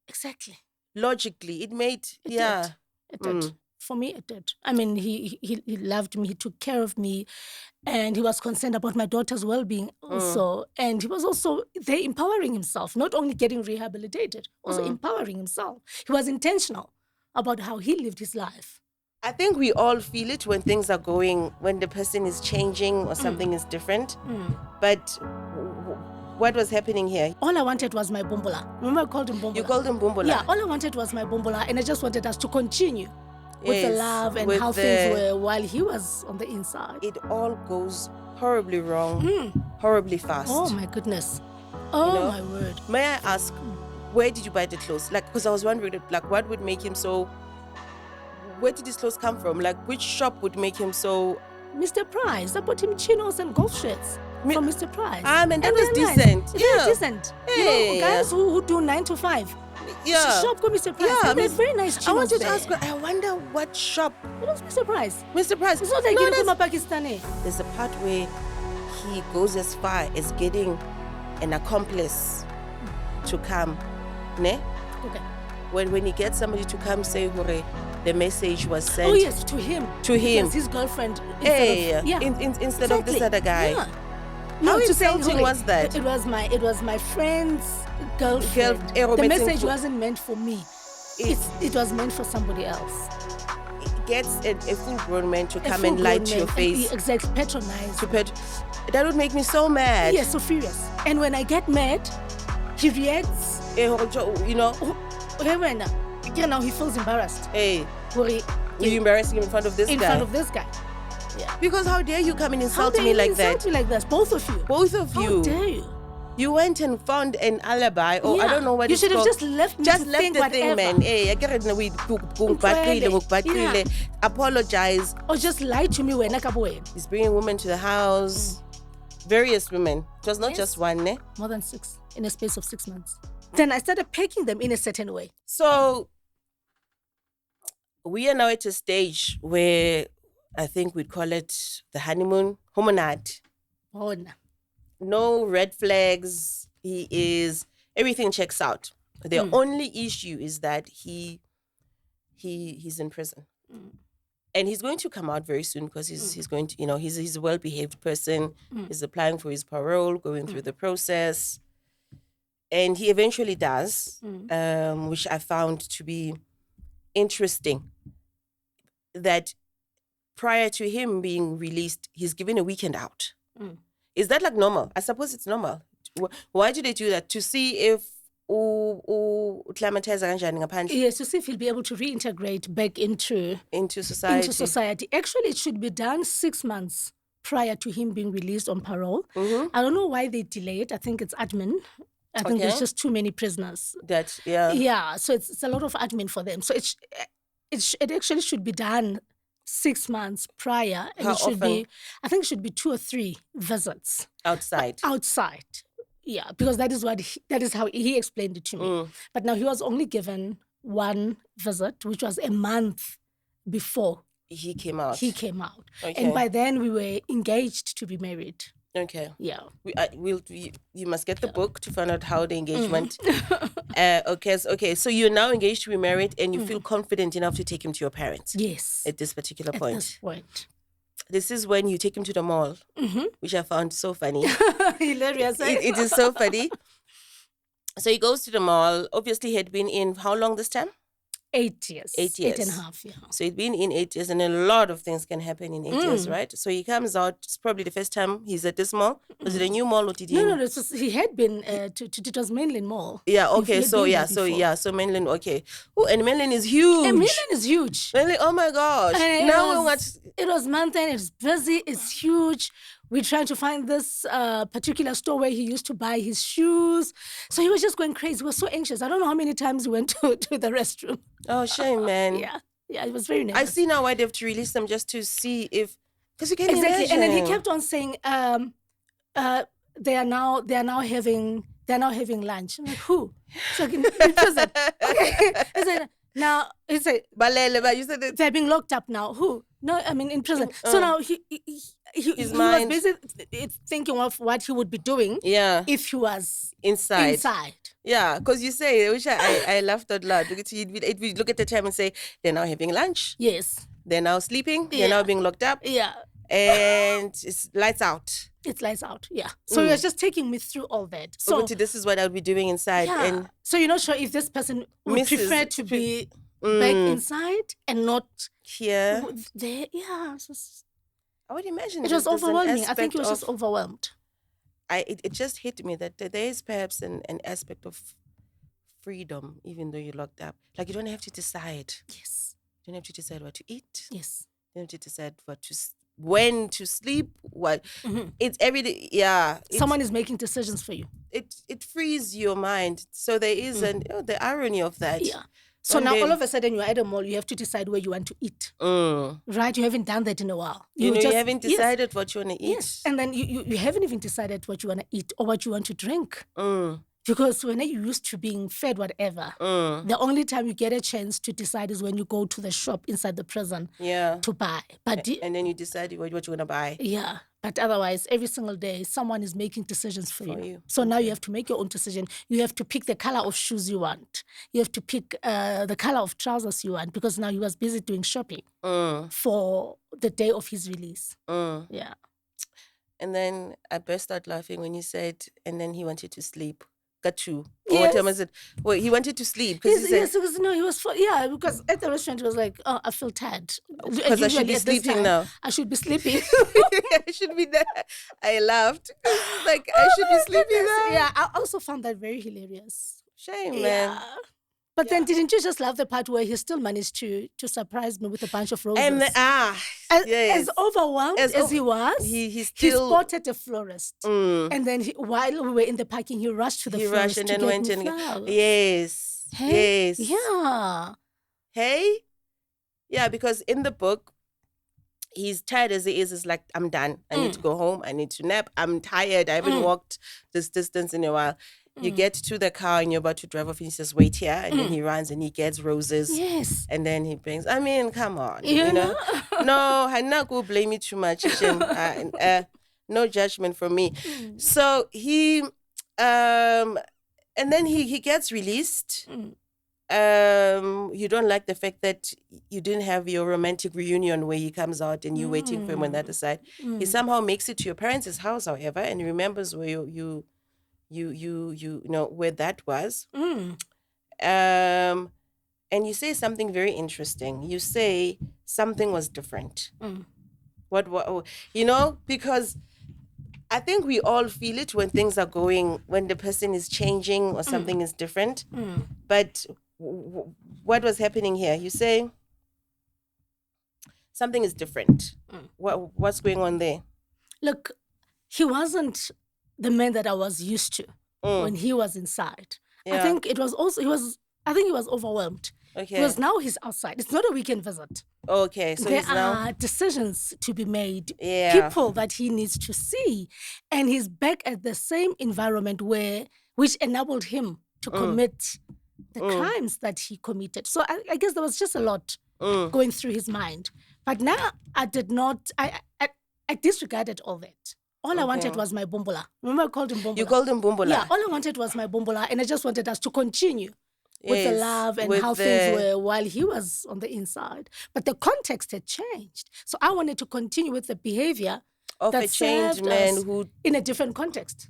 Exactly. Logically, it made, It did. For me, it did. I mean, he loved me, he took care of me, and he was concerned about my daughter's well-being also. And he was also there empowering himself, not only getting rehabilitated, also empowering himself. He was intentional about how he lived his life. I think we all feel it when things are going, when the person is changing or something is different. But what was happening here? All I wanted was my bumbula. Remember I called him bumbula? You called him bumbula? Yeah, all I wanted was my bumbula, and I just wanted us to continue with the love and how things were while he was on the inside. It all goes horribly wrong, horribly fast. Oh my goodness. Oh my word. May I ask, where did you buy the clothes? Like, because I was wondering, like, what would make him so... Where did these clothes come from? Like, which shop would make him so... Mr. Price. I bought him chinos and golf shirts from Mr. Price. And that was decent. Nice. Yeah. Decent. Hey. Guys who do 9 to 5. Yeah. Shop go Mr. Price. Yeah, They're very nice chinos. I wanted to there. ask her, I wonder what shop. It was Mr. Price. Mr. Price. It's not like from a Pakistani. There's a part where he goes as far as getting an accomplice to come. Ne? Okay. When he gets somebody to come say, hooray, the message was sent. Oh yes, to him. To him. His girlfriend. Instead of this other guy. Yeah. How to insulting was that? It was my friend's girlfriend. The message wasn't meant for me. It was meant for somebody else. It gets a full-grown man to come and lie to your face. Exactly, patronize. That would make me so mad. Yes, so furious. And when I get mad, he reacts. Now he feels embarrassed. Hey, were you embarrassing him in front of this guy? In front of this guy. Yeah. Because how dare you come and insult me like that? Insult me like this, both of you. Both of you. How dare you? You went and found an alibi, or I don't know what you it's should have called. just left me just to left think the whatever. thing, man. Hey, apologize. Or just lie to me when He's bringing women to the house. Various women. It was not just one, ne? More than 6 in a space of 6 months. Then I started packing them in a certain way. So we are now at a stage where I think we'd call it the honeymoon. Homonad. Oh, no. No red flags. Everything checks out. The only issue is that he's in prison. And he's going to come out very soon because he's going to, he's a well-behaved person. He's applying for his parole, going through the process. And he eventually does, which I found to be interesting. That prior to him being released, he's given a weekend out. Is that like normal? I suppose it's normal. Why do they do that? To see if yes, to see if he'll be able to reintegrate back into society. Actually, it should be done 6 months prior to him being released on parole. I don't know why they delayed. I think it's admin. I think there's just too many prisoners. Yeah, so it's a lot of admin for them. So it actually should be done 6 months prior. And How often? I think it should be 2 or 3 visits. Outside. Yeah, because that is how he explained it to me. But now he was only given 1 visit, which was a month before he came out. Okay. And by then we were engaged to be married. Okay. Yeah. You must get the book to find out how the engagement. Okay. So you're now engaged to be married, and you feel confident enough to take him to your parents. Yes. At this particular point. At this point. This is when you take him to the mall, which I found so funny. Hilarious. It is so funny. So he goes to the mall. Obviously, he had been in how long this time? 8 years. 8 years. 8.5, yeah. So he'd been in 8 years, and a lot of things can happen in 8 years, right? So he comes out. It's probably the first time he's at this mall. Was it a new mall, or did he? No. He had been to it mainland mall. Yeah. Okay. So mainland. Okay. Oh, and mainland is huge. And mainland is huge. Mainland. Oh my gosh. It was mountain. It's busy. It's huge. we're trying to find this particular store where he used to buy his shoes. So he was just going crazy. He was so anxious. I don't know how many times he went to the restroom. Oh, shame, man. Yeah, he was very nervous. I see now why they have to release them, just to see if, because you can exactly. imagine. And then he kept on saying, they are now having lunch. I'm like, who? It's like in prison. Okay. He said, now he said, Balele, but you said it. they're being locked up now. Who? No, I mean in prison. So now he was basically thinking of what he would be doing if he was inside. Yeah, because you say, which I laughed out loud. Because he'd look at the time and say, they're now having lunch. Yes. They're now sleeping. They're now being locked up. Yeah. And it's lights out. It's lights out, yeah. So he was just taking me through all that. So this is what I would be doing inside. Yeah. And so you're not sure if this person would prefer to be back inside and not here. There, yeah. I would imagine it was overwhelming. I think he was just overwhelmed. It just hit me that there is perhaps an aspect of freedom, even though you're locked up. Like, you don't have to decide. Yes. You don't have to decide what to eat. Yes. You don't have to decide when to sleep. What it's every day. Yeah. Someone is making decisions for you. It frees your mind. So there is the irony of that. Yeah. So now all of a sudden you're at a mall, you have to decide where you want to eat. Right? You haven't done that in a while. You haven't decided what you want to eat. Yes. And then you haven't even decided what you want to eat or what you want to drink. Because when you're used to being fed whatever, the only time you get a chance to decide is when you go to the shop inside the prison to buy. But and then you decide what you're going to buy. Yeah. But otherwise, every single day, someone is making decisions for you. So now you have to make your own decision. You have to pick the color of shoes you want. You have to pick the color of trousers you want, because now he was busy doing shopping for the day of his release. Yeah. And then I burst out laughing when you said, and then he wanted to sleep. Got you. Yes. What was it? Well, he wanted to sleep. Yes, because he was because at the restaurant he was like, oh, I feel tired. Because I should be sleeping now. I should be sleeping. I should be there. I laughed. Like, I should be sleeping now. Yeah, I also found that very hilarious. Shame, man. But then didn't you just love the part where he still managed to surprise me with a bunch of roses? And as overwhelmed as he was, he still spotted a florist. And then while we were in the parking, he rushed to the florist and to then get went me and flowers. Yes. Hey? Yes. Yeah. Hey? Yeah, because in the book, he's tired as he is. It's like, I'm done. I need to go home. I need to nap. I'm tired. I haven't walked this distance in a while. You get to the car and you're about to drive off and he says, wait here. And then he runs and he gets roses. Yes. And then he brings, I mean, come on. You know? No, I'm not going to blame you too much. No judgment from me. So he, and then he gets released. You don't like the fact that you didn't have your romantic reunion where he comes out and you're waiting for him on the other side. He somehow makes it to your parents' house, however, and he remembers where you know where that was. And you say something very interesting. You say something was different. What because I think we all feel it when things are going, when the person is changing or something is different. But what was happening here? You say something is different. What's going on there? Look, he wasn't the man that I was used to when he was inside. I think it was also, he was overwhelmed. Okay. Because now he's outside. It's not a weekend visit. Okay, so there are decisions to be made, people that he needs to see. And he's back at the same environment which enabled him to commit the crimes that he committed. So I guess there was just a lot going through his mind. But now I disregarded all that. All I wanted was my bumbola. Remember I called him bumbola? You called him bumbola? Yeah, all I wanted was my bumbola, and I just wanted us to continue with the love and how things were while he was on the inside. But the context had changed. So I wanted to continue with the behavior of that a changed man who... in a different context,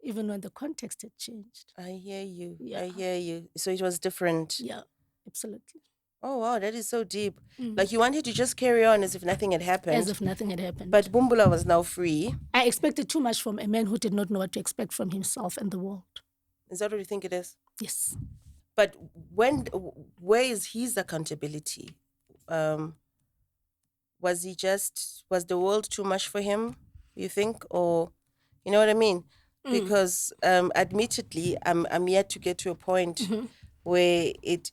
even when the context had changed. I hear you. Yeah. I hear you. So it was different. Yeah, absolutely. Oh, wow, that is so deep. Like you wanted to just carry on as if nothing had happened. As if nothing had happened. But Bumbula was now free. I expected too much from a man who did not know what to expect from himself and the world. Is that what you think it is? Yes. But where is his accountability? Was the world too much for him? you think, or you know what I mean? Because admittedly, I'm yet to get to a point where it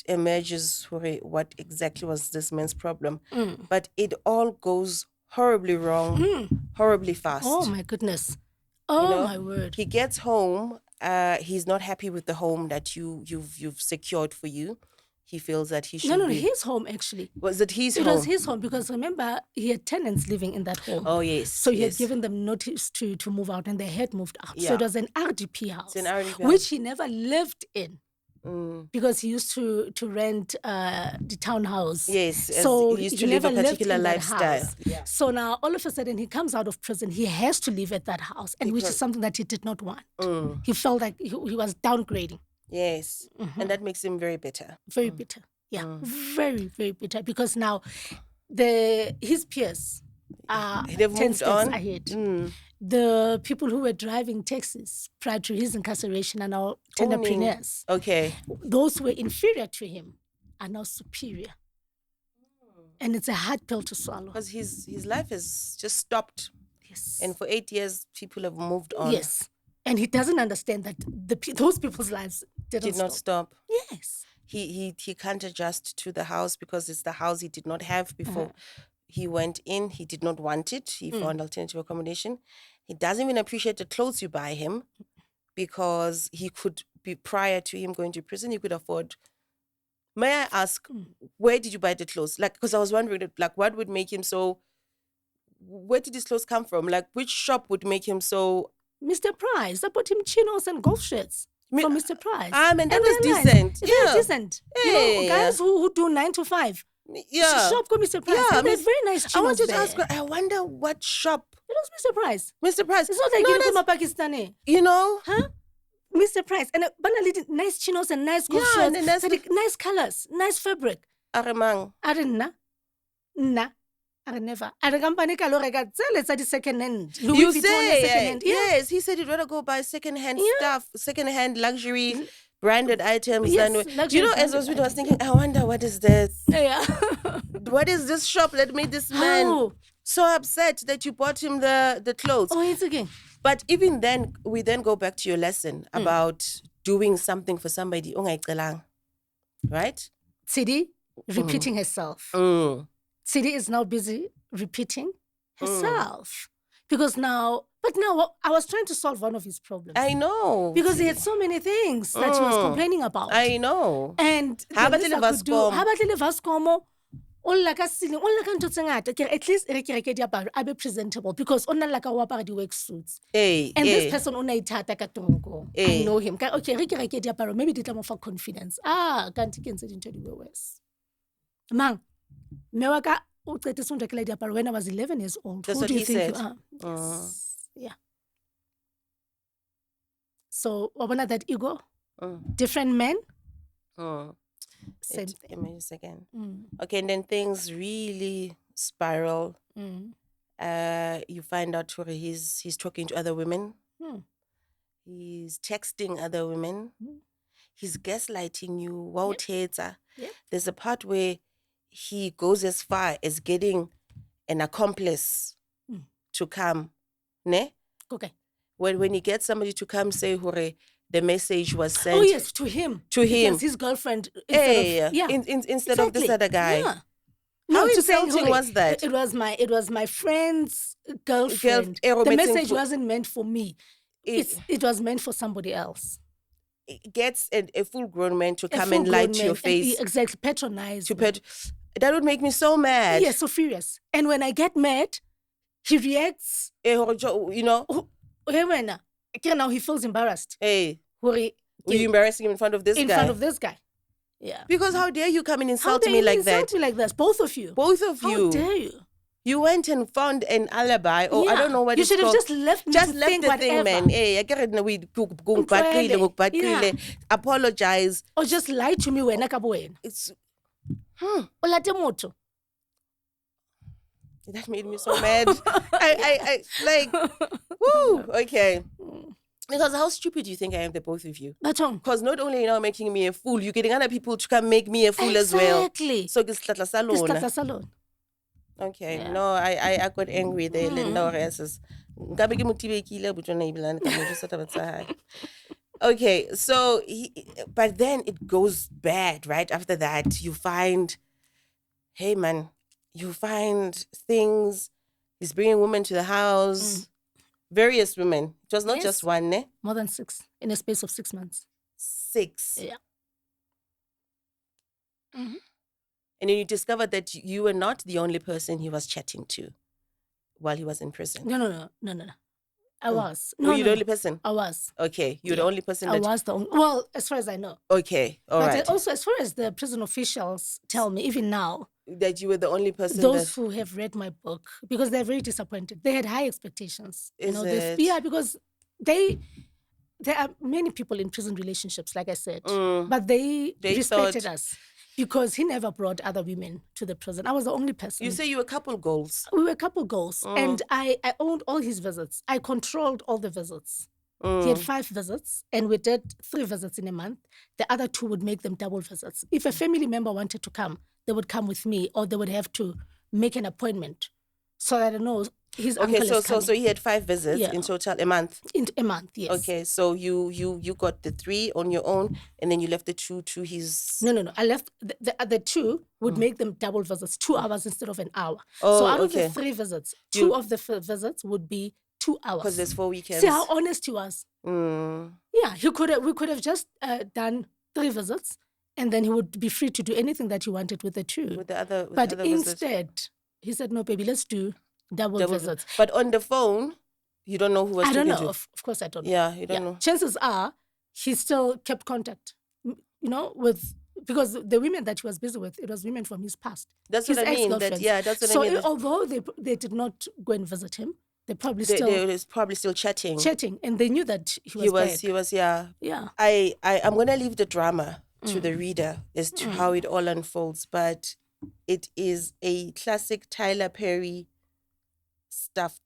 emerges what exactly was this man's problem, but it all goes horribly wrong, horribly fast. Oh my goodness. You Oh know, my word. he gets home. He's not happy with the home that you've secured for you. He feels that he should No, be. his home actually. Was it his It home? was his home because remember he had tenants living in that home. Oh yes. So he yes. had given them notice to move out, and they had moved out. So Yeah. it was an RDP house, It's an RDP which he never lived in. Mm. Because he used to rent the townhouse. Yes, as so he used to live a never lived particular in that lifestyle. house. Yeah. So now all of a sudden he comes out of prison. He has to live at that house, and which is Because- something that he did not want. He felt like he was downgrading. Yes, and that makes him very bitter. Very bitter. Yeah, very, very bitter. Because now his peers are They've 10 moved steps on. ahead. The people who were driving taxis prior to his incarceration are now entrepreneurs. Okay. Those who were inferior to him are now superior. And it's a hard pill to swallow. Because his life has just stopped. Yes. And for 8 years, people have moved on. Yes. And he doesn't understand that those people's lives Did not stop. Yes. He can't adjust to the house because it's the house he did not have before. He went in, he did not want it. He found alternative accommodation. He doesn't even appreciate the clothes you buy him because he could be, prior to him going to prison, he could afford. May I ask, where did you buy the clothes? Like, because I was wondering, like, what would make him so, where did these clothes come from? Like, which shop would make him so? Mr. Price, I bought him chinos and golf shirts from Mr. Price. And that was they're nice. decent. It was Yeah. decent. You know, guys who do 9 to 5. Yeah. Shop go Mr. Price. Yeah, And they're very nice chinos I wanted to there. ask, I wonder what shop. It was Mr. Price. Mr. Price. It's not like No, you that's- go Pakistani. You know? Huh? Mr. Price. And banally nice chinos and nice golf Yeah, shirts. and that's Nice colors, nice fabric. Aremang. I didn't know. Nah. I never. I the company ka lo reka tsele tsa di second hand. Louis You Vuitton say, second hand. Yeah. yes, he said he'd rather go buy second-hand stuff, second-hand luxury branded items. Yes, than, luxury you know, as branded I was thinking, I wonder what is this? Yeah. What is this shop that made this man Oh. so upset that you bought him the clothes? Oh, it's again. But even then, we then go back to your lesson about doing something for somebody. Ungayikelang, right? Tshidi repeating herself. Tshidi is now busy repeating herself. Because now I was trying to solve one of his problems. I know. Because he had so many things that he was complaining about. I know. And Ha the batle least le I could do- Vascom. ha batle le Vascom, o lla ka ceiling, o lla ka ntho tse ngata. Ke re, at least re ke reke diaparo a be presentable because o nna lla ka o apara di-work suits. Hey, And hey. this person o na ithata ka tronko. I know him. Okay, re ke reke diaparo, maybe di tla mo fa confidence. Kanti ke ntse dintho di be worse. Mang, mme wa ka o qetetse ho nrekela diaparo when I was 11 years old. That's Who what do you he think said. you are? Yes. Yeah. So, wa bona that ego? Different men? Same thing. Give me a second. Okay, and then things really spiral. You find out where he's talking to other women. He's texting other women. He's gaslighting you. Wow, Teta. There's a part where he goes as far as getting an accomplice to come. Ne? Okay. When he gets somebody to come say, hore, the message was sent. Oh yes, to him. To him. Because his girlfriend Hey, instead of this other guy. Yeah. How to say, insulting "Hore, was that? It was my friend's girlfriend. Girl- The romancing message for- wasn't meant for me. It was meant for somebody else. It gets a full-grown man to A come and lie full-grown to your man, face. exactly, patronize. To me. that would make me so mad. Yes, so furious. And when I get mad, he reacts. You know, Hey, wena. Okay, now he feels embarrassed. hey, Hore, were you embarrassing him in front of this in guy? front of this guy. Yeah. Because how dare you come and How insult dare me you like insult that? me like this? Both of you. Both of How you. dare you? You went and found an alibi, or I Yeah. don't know what You it's should have called. just left me Just to left think the thing, whatever. man. Hey, I get it. We Yeah. apologize. Or just lie to me wena ka bo wena. It's O late motho. that made me so mad. I like, woo, okay. Because how stupid do you think I am, the both of you? Batong. Because not only are you now making me a fool, you're getting other people to come make me a fool as well. Exactly. So ke setlhatla sa lona. Salon. Okay. Yeah. No, I got angry there. Linda Oreses. Ngabe ke motibekile botjona ibilane ka motho sa taba tsa hae. Okay, so but then it goes bad right after that. You find, hey man, you find things. He's bringing women to the house, various women. It was not just Yes. one, ne? More than 6 in a space of 6 months. 6. Yeah. And then you discovered that you were not the only person he was chatting to while he was in prison. No. I was. Were you the only person? I was. Okay, you're the only person I that. was the only. Well, as far as I know. Okay, all But right. also, as far as the prison officials tell me, even now, That you were the only person those that. who have read my book, because they're very disappointed. They had high expectations. Is it? Yeah, because there are many people in prison relationships, like I said, but they respected us because he never brought other women to the prison. I was the only person. You say you were couple goals. We were couple goals, and I owned all his visits. I controlled all the visits. He had 5 visits, and we did 3 visits in a month. The other 2 would make them double visits. If a family member wanted to come, they would come with me, or they would have to make an appointment so that I know his uncle is coming. So he had 5 visits in total a month. In a month, yes. Okay, so you got the 3 on your own, and then you left the 2 to his. No. I left the 2 would make them double visits, 2 hours instead of an hour. So out of the 3 visits, 2 of the visits would be 2 hours. Because there's 4 weekends. See how honest he was. Yeah, we could have just done 3 visits, and then he would be free to do anything that he wanted with the 2. With the other. But instead, he said, "No, baby, let's do double visits." But on the phone, you don't know who was. I don't know. Of course, I don't know. Yeah, you don't know. Chances are he still kept contact, with. Because the women that he was busy with, it was women from his past. That's what I mean. That's what I mean. So although they did not go and visit him, they probably they was probably still chatting. And they knew that he was. Yeah. I'm gonna leave the drama to the reader as to how it all unfolds, but it is a classic Tyler Perry stuff.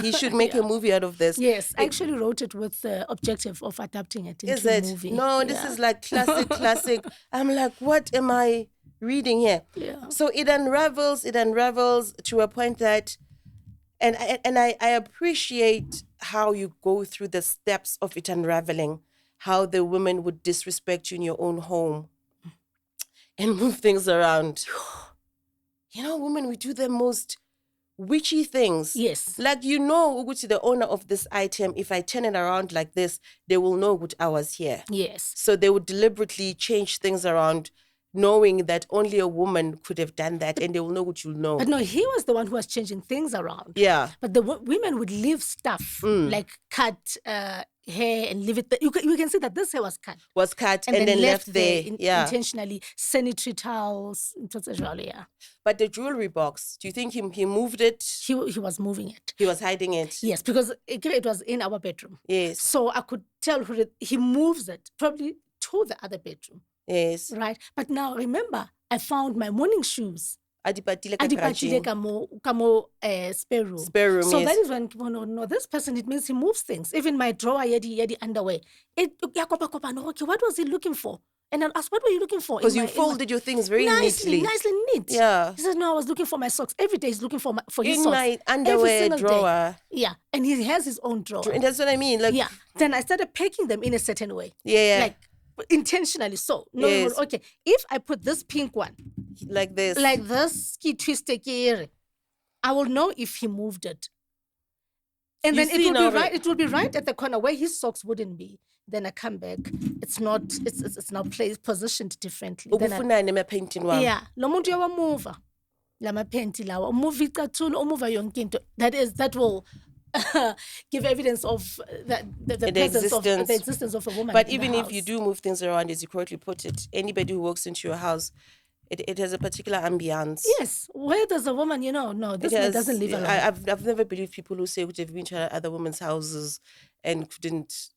He should make a movie out of this. Yes, I actually wrote it with the objective of adapting it into a movie. No, this is like classic. I'm like, what am I reading here? Yeah. So it unravels to a point that, and I appreciate how you go through the steps of it unraveling, how the women would disrespect you in your own home and move things around. Women, we do the most witchy things. Yes. Like, Uguchi, the owner of this item, if I turn it around like this, they will know what I was here. Yes. So they would deliberately change things around, knowing that only a woman could have done that, and they will know what you'll know. But no, he was the one who was changing things around. Yeah. But the women would leave stuff, like cut hair and leave it there. You can see that this hair was cut. And then left there. Intentionally. Sanitary towels. Yeah. But the jewelry box, do you think he moved it? He was moving it. He was hiding it? Yes, because it was in our bedroom. Yes. So I could tell he moves it, probably to the other bedroom. Yes. Right? But now, remember, I found my morning shoes. Adipatile kamo spare room. So yes. that is when, no, this person, it means he moves things. Even my drawer, yedi underwear. Okay, what was he looking for? And I'll ask, what were you looking for? Because you folded your things very nicely neat. Yeah. He says, no, I was looking for my socks. Every day he's looking for his socks. In my underwear drawer. Day. Yeah. And he has his own drawer. And that's what I mean. Like, yeah. Then I started packing them in a certain way. Yeah. Like, intentionally so. No, okay. If I put this pink one. Like this, ski twisted, I will know if he moved it. And then it will be right at the corner where his socks wouldn't be. Then I come back. It's now positioned differently. Yeah. Lo muntu uyawamuva. Lama panty lawa. Umuva icathulo, umuva yonke into. That will give evidence of the existence of a woman. But even if you do move things around, as you correctly put it, anybody who walks into your house, it has a particular ambience. Yes. Where does a woman, no, this man doesn't live alone. I've never believed people who say they've been to other women's houses and couldn't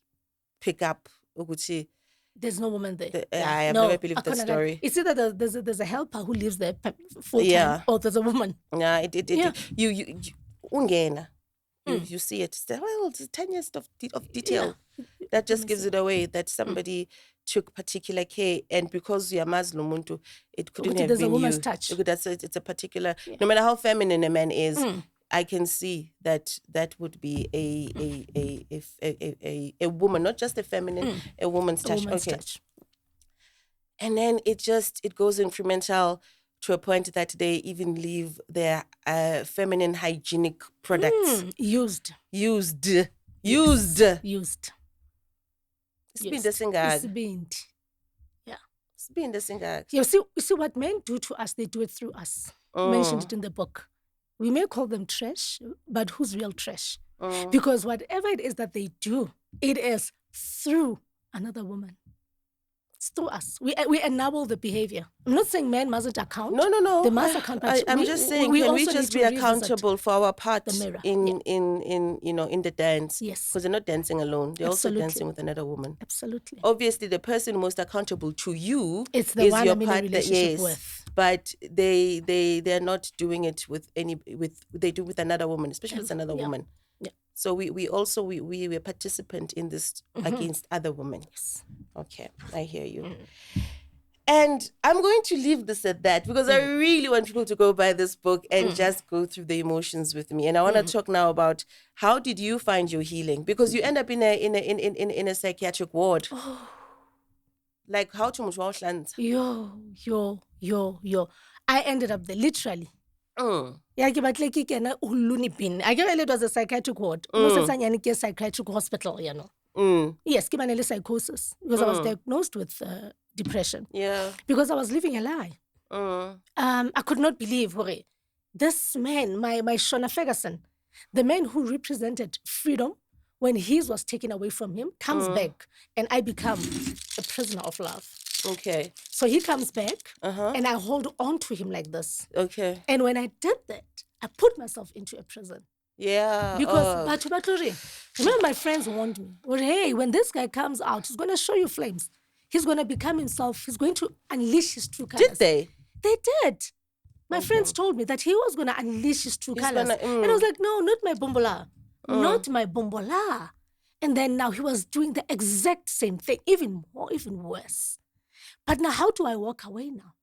pick up Uguchi. There's no woman there. I have never believed that story. It's either there's a helper who lives there full time, or there's a woman. Yeah, you ungena. You see it. Well, it's the tiniest of detail. That just gives it away that somebody took particular care, and because you're Muslim, it couldn't have there's a been woman's you. touch. It's a particular. No matter how feminine a man is, I can see that would be a woman, not just a feminine, a woman's touch. Woman's touch. And then it goes incremental to a point that they even leave their feminine hygienic products used. It's been the singag. Yeah. It's been the singag. You see what men do to us, they do it through us. Mentioned it in the book. We may call them trash, but who's real trash? Because whatever it is that they do, it is through another woman. It's through us. We enable the behavior. I'm not saying men mustn't account. No. They must account. I'm just saying, can we just be accountable for our part in the dance? Yes. Because they're not dancing alone. They're also dancing with another woman. Absolutely. Obviously, the person most accountable to you is the one I'm in a relationship with. But they're not doing it with they do with another woman, especially with another woman. Yeah. So we also we participant in this against other women. Yes. Okay, I hear you. And I'm going to leave this at that because I really want people to go buy this book and just go through the emotions with me. And I want to talk now about how did you find your healing? Because you end up in a psychiatric ward. Like how to much Yo. I ended up there literally. Yeah, but like it was a psychiatric ward. A psychiatric hospital, you know. Yes, psychosis because I was diagnosed with depression. Yeah. Because I was living a lie. I could not believe this man, my Shona Ferguson, the man who represented freedom when his was taken away from him, comes back and I become a prisoner of love. Okay. So he comes back and I hold on to him like this. Okay. And when I did that, I put myself into a prison. Yeah. Because remember my friends warned me, well, hey, when this guy comes out, he's going to show you flames. He's going to become himself. He's going to unleash his true colors. Did they? They did. My friends told me that he was going to unleash his true colors. And I was like, no, not my bombola. Not my bombola. And then now he was doing the exact same thing, even more, even worse. But now how do I walk away now?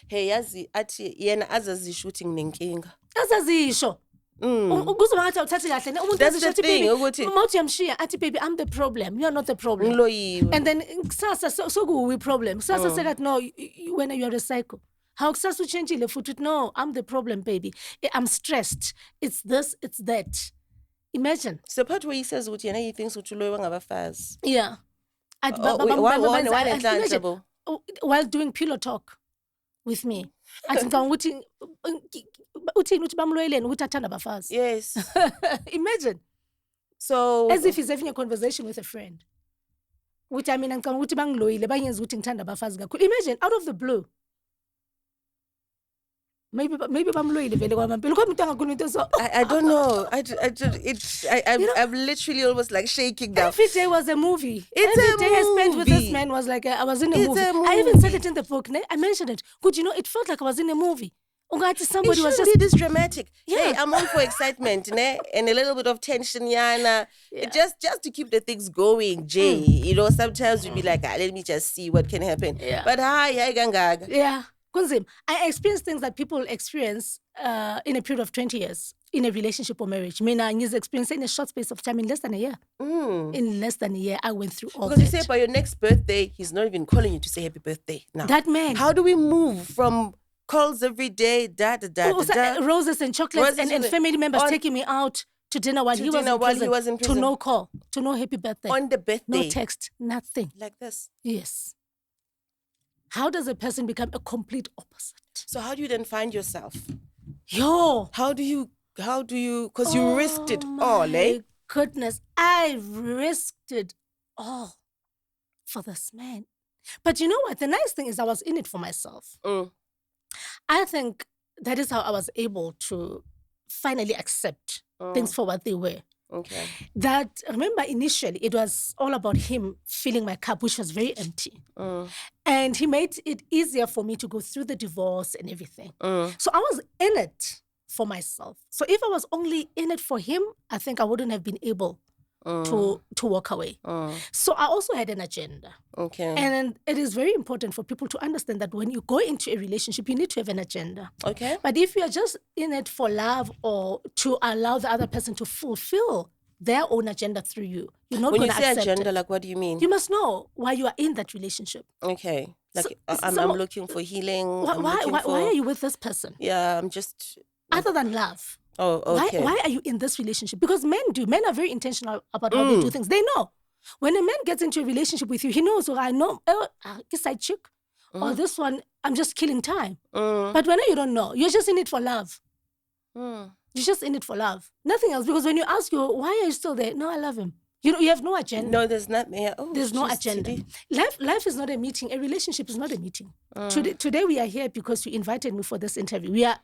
Hey, yazi athi yena azazishuting nenkinga. Azazisho. That's the thing. Baby, I'm the problem. You're not the problem. And then so we problem. Said no, when you're a psycho. How change no, I'm the problem, baby. I'm stressed. It's this, it's that. Imagine. So part where he says he thinks fast. Yeah. While doing pillow talk with me. Yes. Imagine. So as if he's having a conversation with a friend. Imagine, out of the blue. Maybe I don't know. I'm literally almost like shaking now. Every day was a movie. Every day I spent with this man was like I was in a movie. I even said it in the book. I mentioned it. Good, it felt like I was in a movie. Somebody was just this dramatic. Yeah. Hey, I'm all for excitement, and a little bit of tension, Yana. Yeah. Just to keep the things going, Jay. Sometimes you'd be like, let me just see what can happen. Yeah. But hi, gangag. Yeah. I experienced things that people experience in a period of 20 years in a relationship or marriage. He's experiencing in a short space of time in less than a year. In less than a year, I went through all that. Because you say by your next birthday, he's not even calling you to say happy birthday now. That man. How do we move from calls every day, roses and chocolates and family members taking me out to dinner while he was in prison. To no call, to no happy birthday. On the birthday. No text, nothing. Like this? Yes. How does a person become a complete opposite? So how do you then find yourself? How do you, because you risked it all, eh? Goodness, I risked it all for this man. But you know what? The nice thing is I was in it for myself. I think that is how I was able to finally accept things for what they were. Okay. That, remember, initially, it was all about him filling my cup, which was very empty. And he made it easier for me to go through the divorce and everything. So I was in it for myself. So if I was only in it for him, I think I wouldn't have been able to walk away. So I also had an agenda. Okay. And it is very important for people to understand that when you go into a relationship, you need to have an agenda. Okay. But if you are just in it for love or to allow the other person to fulfill their own agenda through you, you're not When going you to say accept agenda, it. like what do you mean? You must know why you are in that relationship. Okay. Like So- I'm so- looking for healing. Why are you with this person? Yeah, I'm just. Other than love. Oh, okay. Why are you in this relationship? Because men are very intentional about how they do things. They know. When a man gets into a relationship with you, he knows, I know, this side chick, or this one, I'm just killing time. But when you don't know, you're just in it for love. You're just in it for love. Nothing else. Because when you ask you, why are you still there? No, I love him. You have no agenda. No, there's not. Yeah. Oh, There's no just agenda. Tshidi. Life is not a meeting. A relationship is not a meeting. Today we are here because you invited me for this interview. We are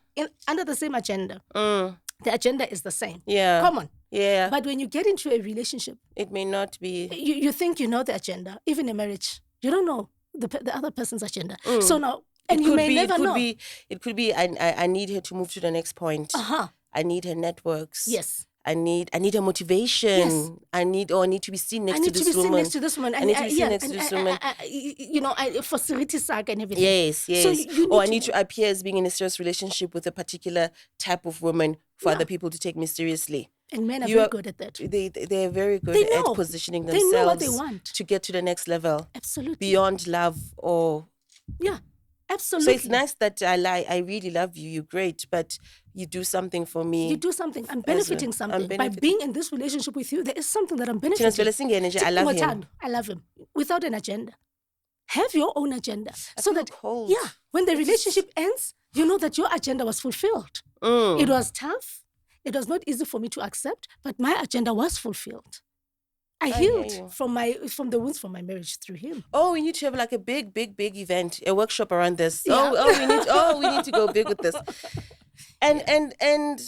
under the same agenda. The agenda is the same. Yeah. Common. Yeah. But when you get into a relationship, It may not be. you think you know the agenda. Even a marriage, you don't know the other person's agenda. So now, and you may never know. It could be. I need her to move to the next point. I need her networks. Yes. I need a motivation. Yes. I need to be seen next I to need this to be woman. seen next to this woman. I need to be seen next to this woman. For security sake and everything. Yes, yes. So you Or I need to appear as being in a serious relationship with a particular type of woman for other people to take me seriously. And men are very good at that. They're very good They know. at positioning They themselves know what they want. to get to the next level. Absolutely. Beyond love or... Yeah, absolutely. So it's nice that I really love you. You're great, but you do something for me. You do something. I'm benefiting something. By being in this relationship with you, there is something that I'm benefiting. I love him. I love him. Without an agenda. Have your own agenda. So that cold. Yeah, when the relationship ends, you know that your agenda was fulfilled. It was tough. It was not easy for me to accept, but my agenda was fulfilled. I healed from the wounds from my marriage through him. Oh, we need to have like a big event, a workshop around this. Yeah. We need to go big with this. And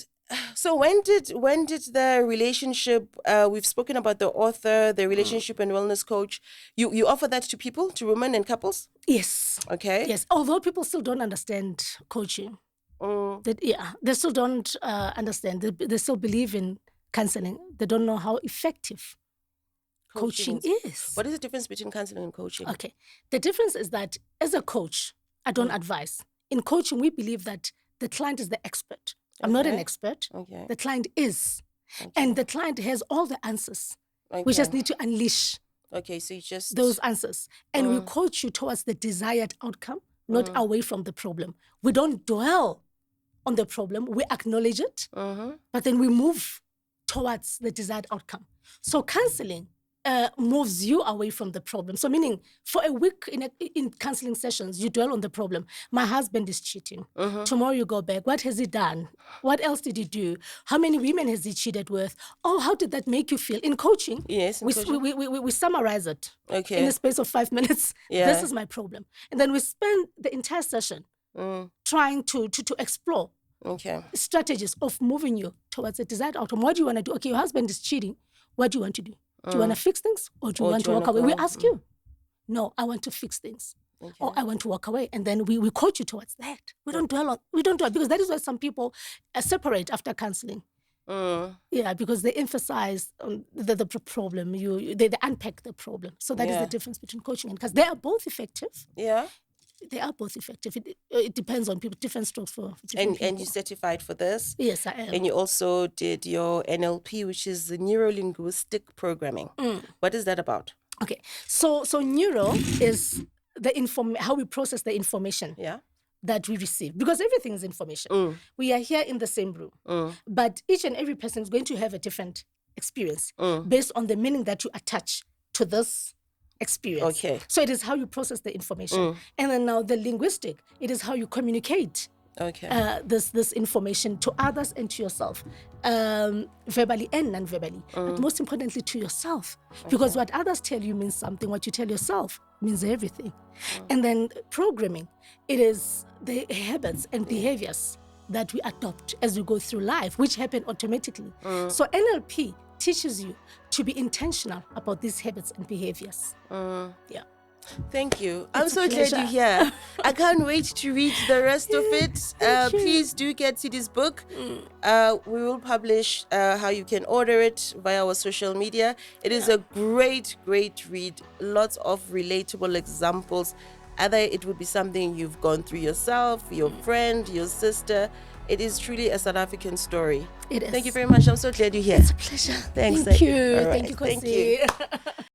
so when did the relationship? We've spoken about the author, the relationship and wellness coach. You offer that to people, to women and couples? Yes. Okay. Yes. Although people still don't understand coaching. They still don't understand. They still believe in counseling. They don't know how effective coaching is. What is the difference between counseling and coaching? Okay. The difference is that as a coach, I don't advise. In coaching, we believe that the client is the expert. I'm not an expert. Okay. The client is. Okay. And the client has all the answers. We just need to unleash so you just... those answers. And we coach you towards the desired outcome, not away from the problem. We don't dwell on the problem. We acknowledge it, but then we move towards the desired outcome. So counseling moves you away from the problem. So meaning for a week in counseling sessions, you dwell on the problem. My husband is cheating. Tomorrow you go back. What has he done? What else did he do? How many women has he cheated with? Oh, how did that make you feel? In coaching, yes, we summarize it in the space of 5 minutes. Yeah. This is my problem. And then we spend the entire session trying to explore strategies of moving you towards a desired outcome. What do you want to do? Okay, your husband is cheating. What do you want to do? Do you want to fix things or do you want to walk away? We ask you. No, I want to fix things. Or I want to walk away. And then we coach you towards that. We don't dwell because that is why some people separate after counseling. Yeah, because they emphasize the problem. They unpack the problem. So that is the difference between coaching and counseling. They are both effective. Yeah. They are both effective. It depends on people, different strokes for different people. And you certified for this? Yes, I am. And you also did your NLP, which is the neuro-linguistic programming. What is that about? Okay, so neuro is how we process the information that we receive, because everything is information. We are here in the same room, but each and every person is going to have a different experience based on the meaning that you attach to this experience. Okay. So it is how you process the information. And then now the linguistic, it is how you communicate this information to others and to yourself, verbally and non-verbally, but most importantly to yourself, because what others tell you means something, what you tell yourself means everything. And then programming, it is the habits and behaviors that we adopt as we go through life, which happen automatically. So NLP teaches you to be intentional about these habits and behaviors. Yeah. Thank you. I'm It's a so glad you're pleasure. here. I can't wait to read the rest of it. Thank you. Please do get Tshidi's book. We will publish how you can order it via our social media. It is a great, great read. Lots of relatable examples. Either it would be something you've gone through yourself, your friend, your sister. It is truly a South African story. It is. Thank you very much. I'm so glad you're here. It's a pleasure. Thanks. Thank you. All right. Thank you, Thank you. Kosi.